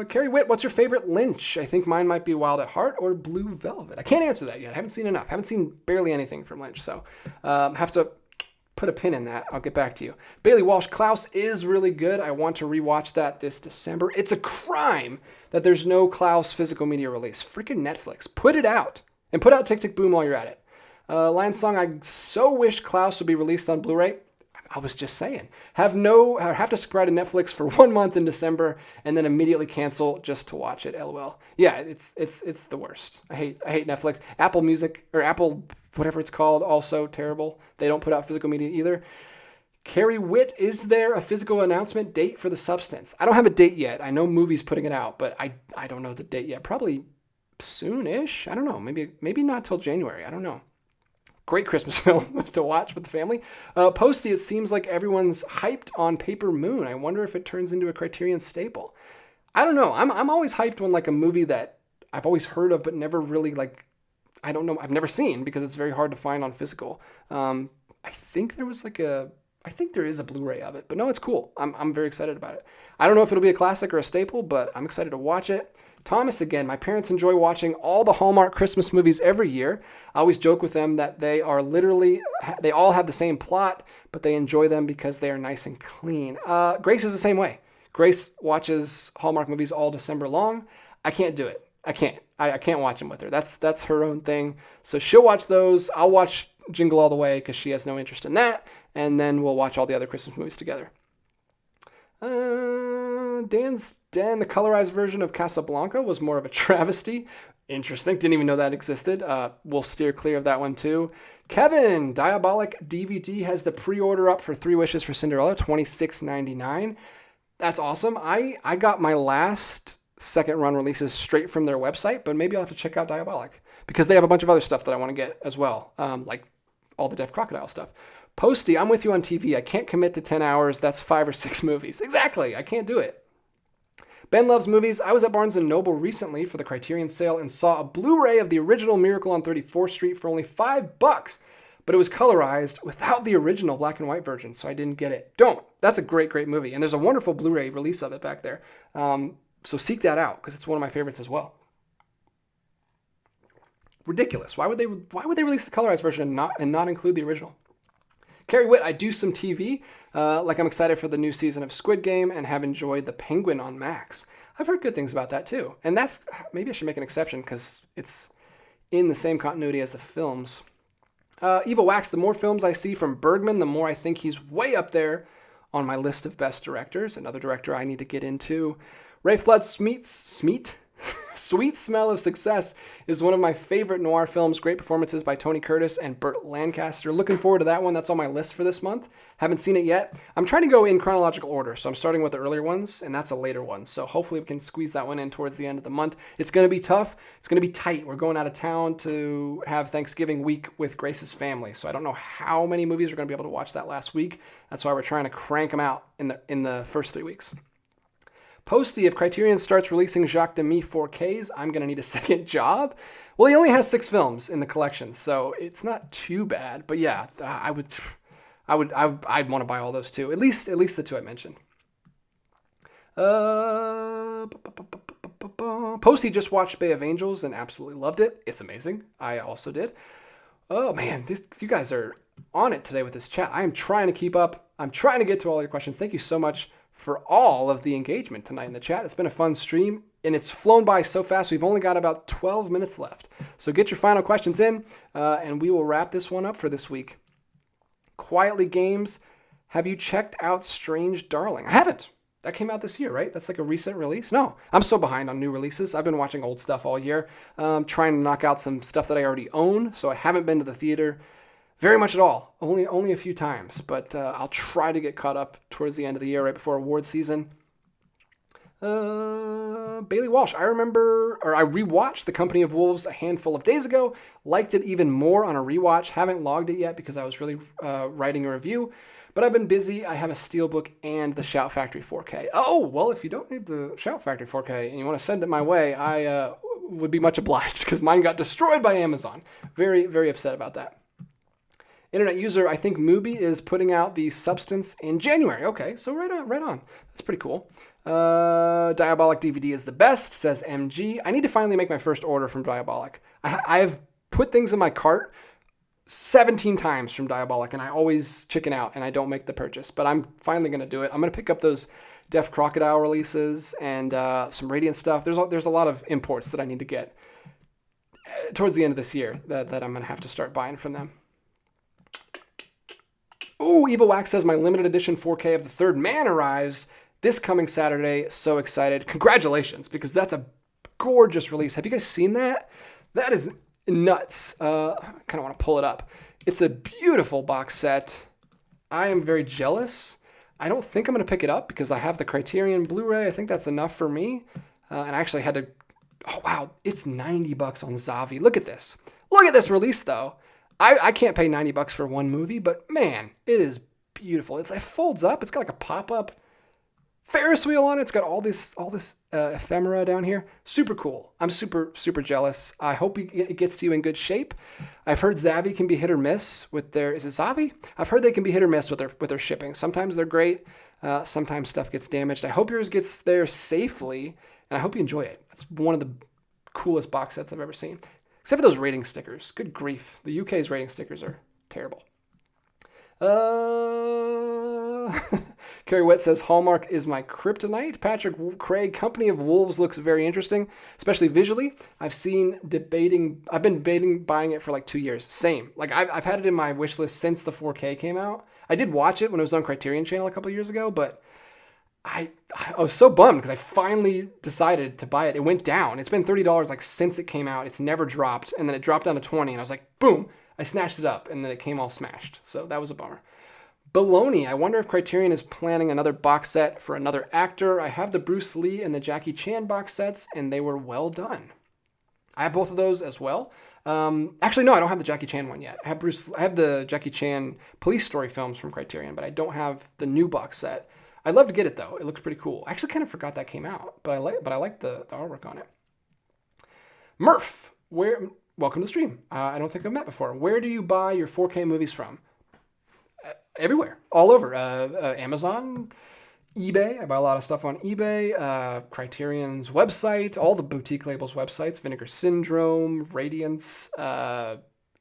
Carrie Witt, what's your favorite Lynch? I think mine might be Wild at Heart or Blue Velvet. I can't answer that yet. I haven't seen enough. I haven't seen barely anything from Lynch. So have to put a pin in that. I'll get back to you. Bailey Walsh, Klaus is really good. I want to rewatch that this December. It's a crime that there's no Klaus physical media release. Freaking Netflix. Put it out. And put out Tick Tick Boom while you're at it. Lion Song, I so wish Klaus would be released on Blu-ray. I was just saying. Have to subscribe to Netflix for 1 month in December and then immediately cancel just to watch it. LOL. Yeah, it's the worst. I hate Netflix. Apple Music or Apple whatever it's called, also terrible. They don't put out physical media either. Carrie Witt, is there a physical announcement date for The Substance? I don't have a date yet. I know Movie's putting it out, but I don't know the date yet. Probably soon-ish. I don't know. Maybe not till January. I don't know. Great Christmas film to watch with the family. Posty, it seems like everyone's hyped on Paper Moon. I wonder if it turns into a Criterion staple. I don't know. I'm always hyped when like a movie that I've always heard of but never really like, I don't know, I've never seen because it's very hard to find on physical. I think there is a Blu-ray of it, but no, it's cool. I'm very excited about it. I don't know if it'll be a classic or a staple, but I'm excited to watch it. Thomas again, my parents enjoy watching all the Hallmark Christmas movies every year. I always joke with them that they all have the same plot, but they enjoy them because they are nice and clean. Grace is the same way. Grace watches Hallmark movies all December long. I can't do it. I can't watch them with her. That's her own thing. So she'll watch those. I'll watch Jingle All the Way because she has no interest in that. And then we'll watch all the other Christmas movies together. Dan's Den, the colorized version of Casablanca was more of a travesty. Interesting. Didn't even know that existed. We'll steer clear of that one too. Kevin, Diabolic DVD has the pre-order up for 3 Wishes for Cinderella, $26.99. That's awesome. I got my last second run releases straight from their website, but maybe I'll have to check out Diabolic because they have a bunch of other stuff that I want to get as well, like all the Deaf Crocodile stuff. Posty, I'm with you on TV. I can't commit to 10 hours. That's 5 or 6 movies. Exactly. I can't do it. Ben loves movies. I was at Barnes & Noble recently for the Criterion sale and saw a Blu-ray of the original Miracle on 34th Street for only $5, but it was colorized without the original black and white version, so I didn't get it. Don't. That's a great, great movie, and there's a wonderful Blu-ray release of it back there. So seek that out because it's one of my favorites as well. Ridiculous. Why would they release the colorized version and not include the original? Carrie Witt, I do some TV. Like I'm excited for the new season of Squid Game and have enjoyed The Penguin on Max. I've heard good things about that too. And maybe I should make an exception because it's in the same continuity as the films. Eva Wax, the more films I see from Bergman, the more I think he's way up there on my list of best directors. Another director I need to get into. Ray Flood's Sweet Smell of Success is one of my favorite noir films. Great performances by Tony Curtis and Burt Lancaster. Looking forward to that one. That's on my list for this month. Haven't seen it yet. I'm trying to go in chronological order, so I'm starting with the earlier ones, and that's a later one. So hopefully we can squeeze that one in towards the end of the month. It's going to be tough. It's going to be tight. We're going out of town to have Thanksgiving week with Grace's family, so I don't know how many movies we're going to be able to watch that last week. That's why we're trying to crank them out in the first 3 weeks. Posty, if Criterion starts releasing Jacques Demy 4Ks, I'm going to need a second job. Well, he only has 6 films in the collection, so it's not too bad. But yeah, I'd want to buy all those too. At least the 2 I mentioned. Posty just watched Bay of Angels and absolutely loved it. It's amazing. I also did. Oh man, you guys are on it today with this chat. I am trying to keep up. I'm trying to get to all your questions. Thank you so much for all of the engagement tonight in the chat. It's been a fun stream, and it's flown by so fast. We've only got about 12 minutes left. So get your final questions in, and we will wrap this one up for this week. Quietly Games, have you checked out Strange Darling? I haven't. That came out this year, right? That's like a recent release? No, I'm so behind on new releases. I've been watching old stuff all year, trying to knock out some stuff that I already own, so I haven't been to the theater very much at all. Only a few times, but I'll try to get caught up towards the end of the year, right before award season. Bailey Walsh, I rewatched The Company of Wolves a handful of days ago. Liked it even more on a rewatch. Haven't logged it yet because I was really writing a review. But I've been busy. I have a Steelbook and the Shout Factory 4K. Oh, well, if you don't need the Shout Factory 4K and you want to send it my way, I would be much obliged because mine got destroyed by Amazon. Very, very upset about that. Internet user, I think Mubi is putting out The Substance in January. Okay, so right on. That's pretty cool. Diabolic DVD is the best, says MG. I need to finally make my first order from Diabolic. I've put things in my cart 17 times from Diabolic, and I always chicken out, and I don't make the purchase. But I'm finally going to do it. I'm going to pick up those Deaf Crocodile releases and some Radiant stuff. There's a lot of imports that I need to get towards the end of this year that I'm going to have to start buying from them. Ooh, Evil Wax says my limited edition 4K of The Third Man arrives this coming Saturday. So excited. Congratulations, because that's a gorgeous release. Have you guys seen that? That is nuts. I kind of want to pull it up. It's a beautiful box set. I am very jealous. I don't think I'm going to pick it up because I have the Criterion Blu-ray. I think that's enough for me. And I actually had to... Oh, wow. It's $90 on Zavi. Look at this. Look at this release, though. I can't pay $90 for one movie, but man, it is beautiful. It folds up. It's got like a pop-up Ferris wheel on it. It's got all this ephemera down here. Super cool. I'm super jealous. I hope it gets to you in good shape. I've heard Zavi can be hit or miss with their... Is it Zavi? I've heard they can be hit or miss with their shipping. Sometimes they're great. Sometimes stuff gets damaged. I hope yours gets there safely, and I hope you enjoy it. It's one of the coolest box sets I've ever seen. Except for those rating stickers. Good grief. The UK's rating stickers are terrible. Carrie Witt says, Hallmark is my kryptonite. Patrick Craig, Company of Wolves looks very interesting, especially visually. I've been debating buying it for like 2 years. Same. Like I've had it in my wish list since the 4K came out. I did watch it when it was on Criterion Channel a couple years ago, but I was so bummed because I finally decided to buy it. It went down. It's been $30 like since it came out. It's never dropped. And then it dropped down to 20 and I was like, boom, I snatched it up and then it came all smashed. So that was a bummer. Baloney. I wonder if Criterion is planning another box set for another actor. I have the Bruce Lee and the Jackie Chan box sets and they were well done. I have both of those as well. Actually, no, I don't have the Jackie Chan one yet. I have the Jackie Chan police story films from Criterion, but I don't have the new box set. I'd love to get it though. It looks pretty cool. I actually kind of forgot that came out, but I like the artwork on it. Murph, welcome to the stream. I don't think I've met before. Where do you buy your 4K movies from? Everywhere, all over. Amazon, eBay. I buy a lot of stuff on eBay. Criterion's website, all the boutique labels websites. Vinegar Syndrome, Radiance.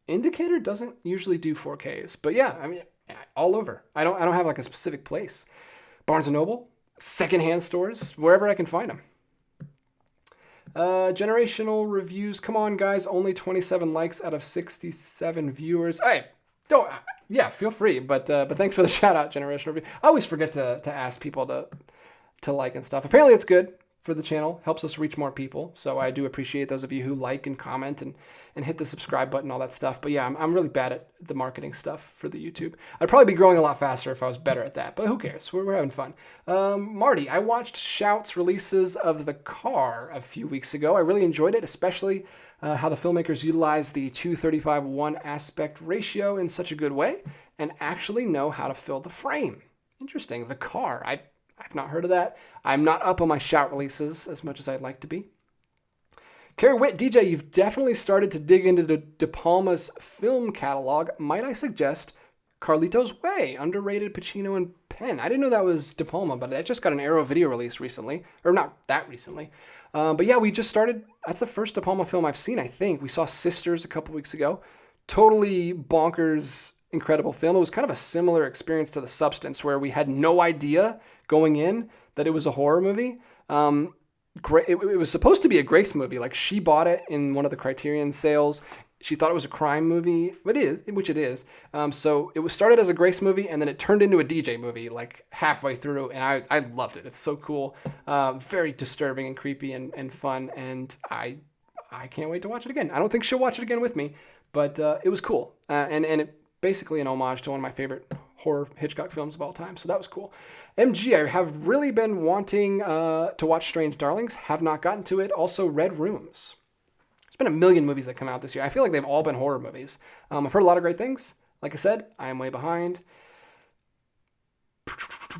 Indicator doesn't usually do 4Ks, but yeah, I mean, all over. I don't have like a specific place. Barnes & Noble, secondhand stores, wherever I can find them. Generational reviews. Come on, guys. Only 27 likes out of 67 viewers. Hey, don't... Yeah, feel free. But thanks for the shout out, Generational Review. I always forget to ask people to like and stuff. Apparently it's good for the channel. Helps us reach more people. So I do appreciate those of you who like and comment and hit the subscribe button, all that stuff. But yeah, I'm really bad at the marketing stuff for the YouTube. I'd probably be growing a lot faster if I was better at that. But who cares? We're having fun. Marty, I watched Shout's releases of The Car a few weeks ago. I really enjoyed it, especially how the filmmakers utilize the 2:35:1 aspect ratio in such a good way and actually know how to fill the frame. Interesting. The Car. I've not heard of that. I'm not up on my Shout releases as much as I'd like to be. Carrie Witt, DJ, you've definitely started to dig into De Palma's film catalog. Might I suggest Carlito's Way, underrated Pacino and Penn? I didn't know that was De Palma, but it just got an Arrow video release recently. Or not that recently. But yeah, we just started. That's the first De Palma film I've seen, I think. We saw Sisters a couple weeks ago. Totally bonkers, incredible film. It was kind of a similar experience to The Substance, where we had no idea going in that it was a horror movie. It was supposed to be a Grace movie. Like, she bought it in one of the Criterion sales. She thought it was a crime movie, which it is. So it was started as a Grace movie, and then it turned into a DJ movie like halfway through, and I loved it. It's so cool, very disturbing and creepy and fun, and I can't wait to watch it again. I don't think she'll watch it again with me, but it was cool, and it basically an homage to one of my favorite horror Hitchcock films of all time. So that was cool. MG, I have really been wanting to watch Strange Darlings. Have not gotten to it. Also, Red Rooms. There's been a million movies that come out this year. I feel like they've all been horror movies. I've heard a lot of great things. Like I said, I am way behind.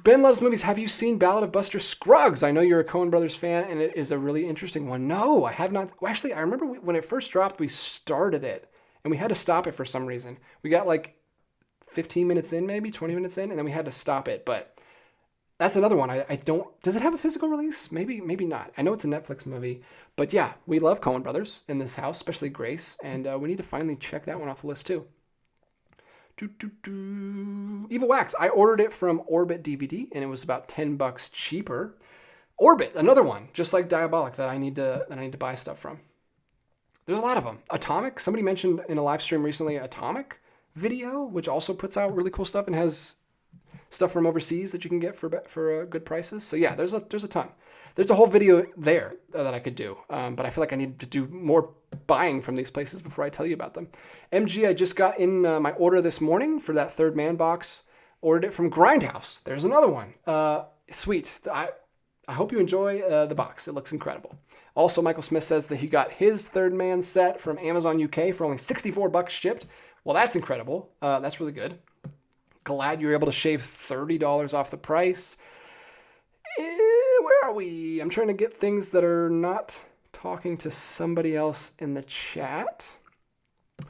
Ben loves movies. Have you seen Ballad of Buster Scruggs? I know you're a Coen Brothers fan, and it is a really interesting one. No, I have not. Well, actually, I remember when it first dropped, we started it, and we had to stop it for some reason. We got like 15 minutes in, maybe 20 minutes in, and then we had to stop it. But that's another one. I don't... Does it have a physical release? Maybe not. I know it's a Netflix movie. But yeah, we love Coen Brothers in this house, especially Grace. And we need to finally check that one off the list too. Evil Wax. I ordered it from Orbit DVD, and it was about $10 cheaper. Orbit, another one, just like Diabolic, that I need to buy stuff from. There's a lot of them. Atomic. Somebody mentioned in a live stream recently Atomic. video, which also puts out really cool stuff and has stuff from overseas that you can get for good prices. So yeah, there's a ton. There's a whole video there that I could do, but I feel like I need to do more buying from these places before I tell you about them. MG, I just got in my order this morning for that Third Man box. Ordered it from Grindhouse. There's another one. Sweet. I hope you enjoy the box. It looks incredible. Also, Michael Smith says that he got his Third Man set from Amazon UK for only $64 shipped. Well, that's incredible. That's really good. Glad you were able to shave $30 off the price. Where are we? I'm trying to get things that are not talking to somebody else in the chat.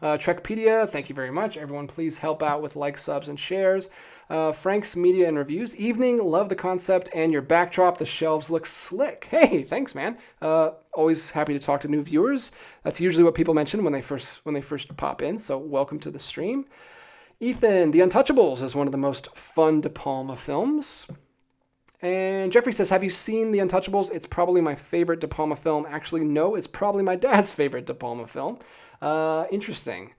Trekpedia, thank you very much. Everyone, please help out with likes, subs, and shares. Frank's Media and Reviews. Evening, love the concept and your backdrop. The shelves look slick. Hey, thanks, man. Always happy to talk to new viewers. That's usually what people mention when they first pop in. So welcome to the stream. Ethan, The Untouchables is one of the most fun De Palma films. And Jeffrey says, have you seen The Untouchables? It's probably my favorite De Palma film. Actually, no, it's probably my dad's favorite De Palma film. Interesting.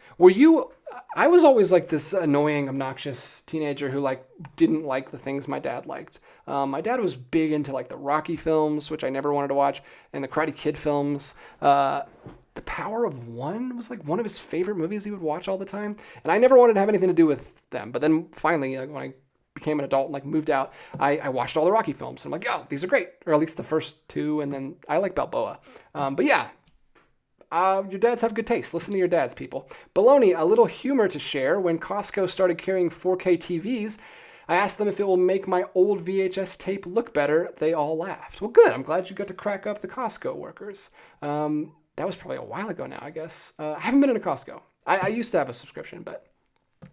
I was always like this annoying, obnoxious teenager who didn't like the things my dad liked. My dad was big into the Rocky films, which I never wanted to watch, and the Karate Kid films. The Power of One was one of his favorite movies he would watch all the time. And I never wanted to have anything to do with them. But then finally, when I became an adult and moved out, I watched all the Rocky films. And I'm like, oh, these are great. Or at least the first two. And then I like Balboa. But yeah, your dads have good taste. Listen to your dads, people. Baloney, a little humor to share. When Costco started carrying 4K TVs, I asked them if it will make my old VHS tape look better. They all laughed. Well, good. I'm glad you got to crack up the Costco workers. That was probably a while ago now, I guess. I haven't been in a Costco. I used to have a subscription, but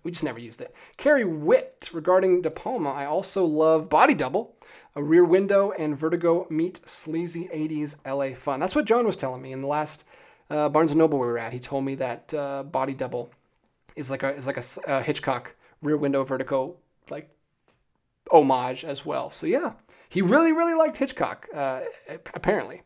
we just never used it. Carrie Witt, regarding De Palma, I also love Body Double, A Rear Window, and Vertigo meet sleazy 80s LA fun. That's what John was telling me in the last Barnes & Noble we were at. He told me that Body Double is like a Hitchcock Rear Window Vertigo homage as well. So yeah, he really, really liked Hitchcock, apparently.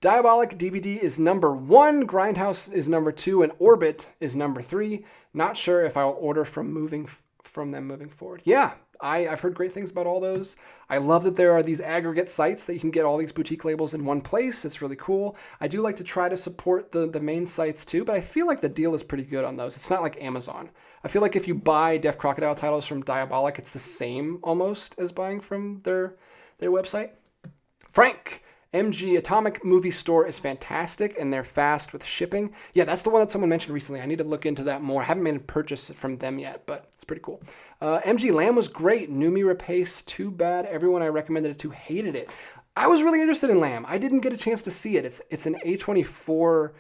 Diabolic DVD is number 1, Grindhouse is number 2, and Orbit is number 3. Not sure if I'll order from them moving forward. Yeah, I've heard great things about all those. I love that there are these aggregate sites that you can get all these boutique labels in one place. It's really cool. I do like to try to support the main sites too, but I feel like the deal is pretty good on those. It's not like Amazon. I feel like if you buy Deaf Crocodile titles from Diabolic, it's the same almost as buying from their website. Frank, MG Atomic Movie Store is fantastic, and they're fast with shipping. Yeah, that's the one that someone mentioned recently. I need to look into that more. I haven't made a purchase from them yet, but it's pretty cool. MG Lamb was great. Numi Rapace, too bad. Everyone I recommended it to hated it. I was really interested in Lamb. I didn't get a chance to see it. It's an A24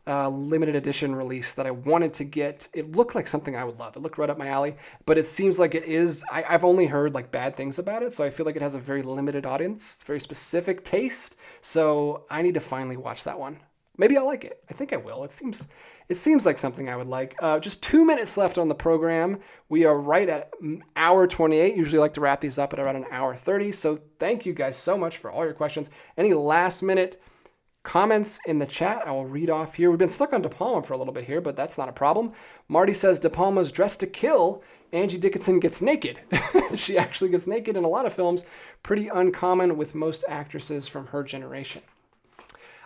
limited edition release that I wanted to get. It looked like something I would love. It looked right up my alley, but it seems like it is. I've only heard bad things about it, so I feel like it has a very limited audience. It's very specific taste. So I need to finally watch that one. Maybe I'll like it. I think I will. It seems like something I would like. Just 2 minutes left on the program. We are right at hour 28. Usually like to wrap these up at around an hour 30. So thank you guys so much for all your questions. Any last minute comments in the chat, I will read off here. We've been stuck on De Palma for a little bit here, but that's not a problem. Marty says De Palma's Dressed to Kill. Angie Dickinson gets naked. She actually gets naked in a lot of films. Pretty uncommon with most actresses from her generation.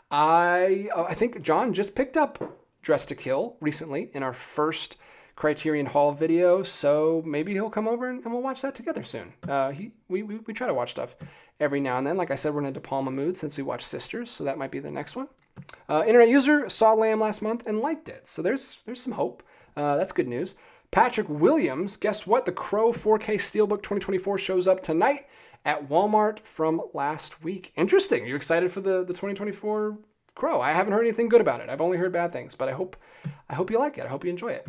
I think John just picked up Dressed to Kill recently in our first Criterion Hall video, so maybe he'll come over and we'll watch that together soon. We try to watch stuff every now and then. Like I said, we're in a De Palma mood since we watched Sisters, so that might be the next one. Internet user saw Lamb last month and liked it, so there's some hope. That's good news. Patrick Williams, guess what? The Crow 4K Steelbook 2024 shows up tonight at Walmart from last week. Interesting. Are you excited for the 2024 Crow? I haven't heard anything good about it. I've only heard bad things, but I hope you like it. I hope you enjoy it.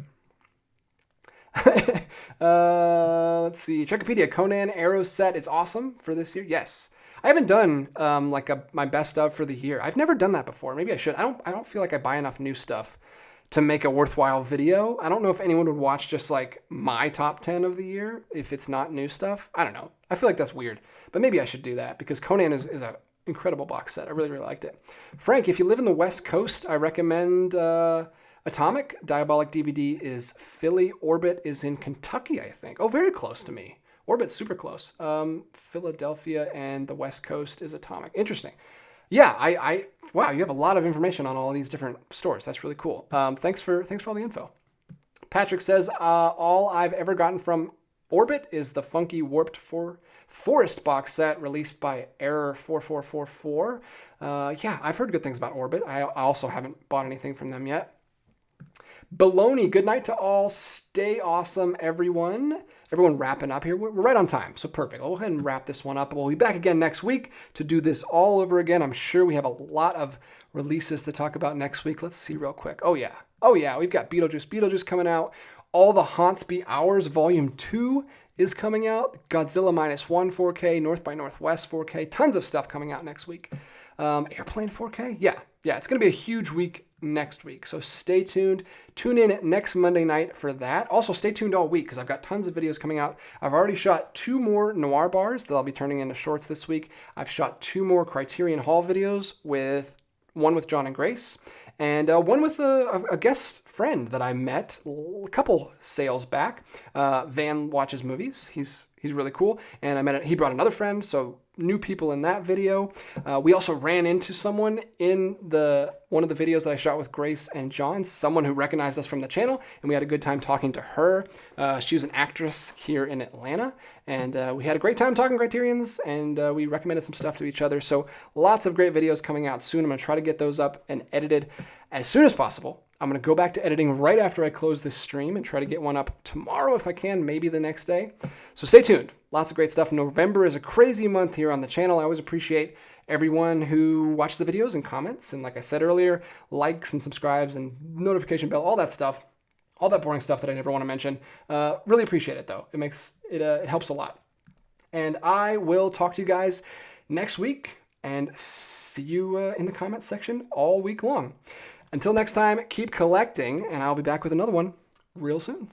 Let's see. Trekpedia, Conan Arrow set is awesome for this year. Yes. I haven't done my best of for the year. I've never done that before. Maybe I should. I don't feel like I buy enough new stuff to make a worthwhile video. I don't know if anyone would watch just my top 10 of the year if it's not new stuff. I don't know. I feel like that's weird, but maybe I should do that because Conan is an incredible box set. I really, really liked it. Frank, if you live in the West Coast, I recommend a Atomic, Diabolic DVD is Philly. Orbit is in Kentucky, I think. Oh, very close to me. Orbit's super close. Philadelphia and the West Coast is Atomic. Interesting. Yeah, wow, you have a lot of information on all these different stores. That's really cool. Thanks for all the info. Patrick says, all I've ever gotten from Orbit is the funky Warped Forest box set released by Error 4444. Yeah, I've heard good things about Orbit. I also haven't bought anything from them yet. Baloney, good night to all. Stay awesome, everyone. Everyone wrapping up here. We're right on time, so perfect. I'll go ahead and wrap this one up. We'll be back again next week to do this all over again. I'm sure we have a lot of releases to talk about next week. Let's see real quick. Oh, yeah. We've got Beetlejuice coming out. All the Haunts Be Ours Volume 2 is coming out. Godzilla -1 4K, North by Northwest 4K. Tons of stuff coming out next week. Airplane 4K? Yeah, it's going to be a huge week next week. So stay tuned. Tune in next Monday night for that. Also, stay tuned all week because I've got tons of videos coming out. I've already shot 2 more Noir bars that I'll be turning into shorts this week. I've shot 2 more Criterion Hall videos, one with John and Grace, and one with a guest friend that I met a couple sales back. Van watches movies. He's really cool. And he brought another friend, so new people in that video. We also ran into someone in one of the videos that I shot with Grace and John, someone who recognized us from the channel, and we had a good time talking to her. She was an actress here in Atlanta, and we had a great time talking Criterions, and we recommended some stuff to each other. So lots of great videos coming out soon. I'm going to try to get those up and edited as soon as possible. I'm going to go back to editing right after I close this stream and try to get one up tomorrow if I can, maybe the next day. So stay tuned. Lots of great stuff. November is a crazy month here on the channel. I always appreciate everyone who watches the videos and comments. And like I said earlier, likes and subscribes and notification bell, all that stuff, all that boring stuff that I never want to mention. Really appreciate it, though. It helps a lot. And I will talk to you guys next week and see you in the comments section all week long. Until next time, keep collecting, and I'll be back with another one real soon.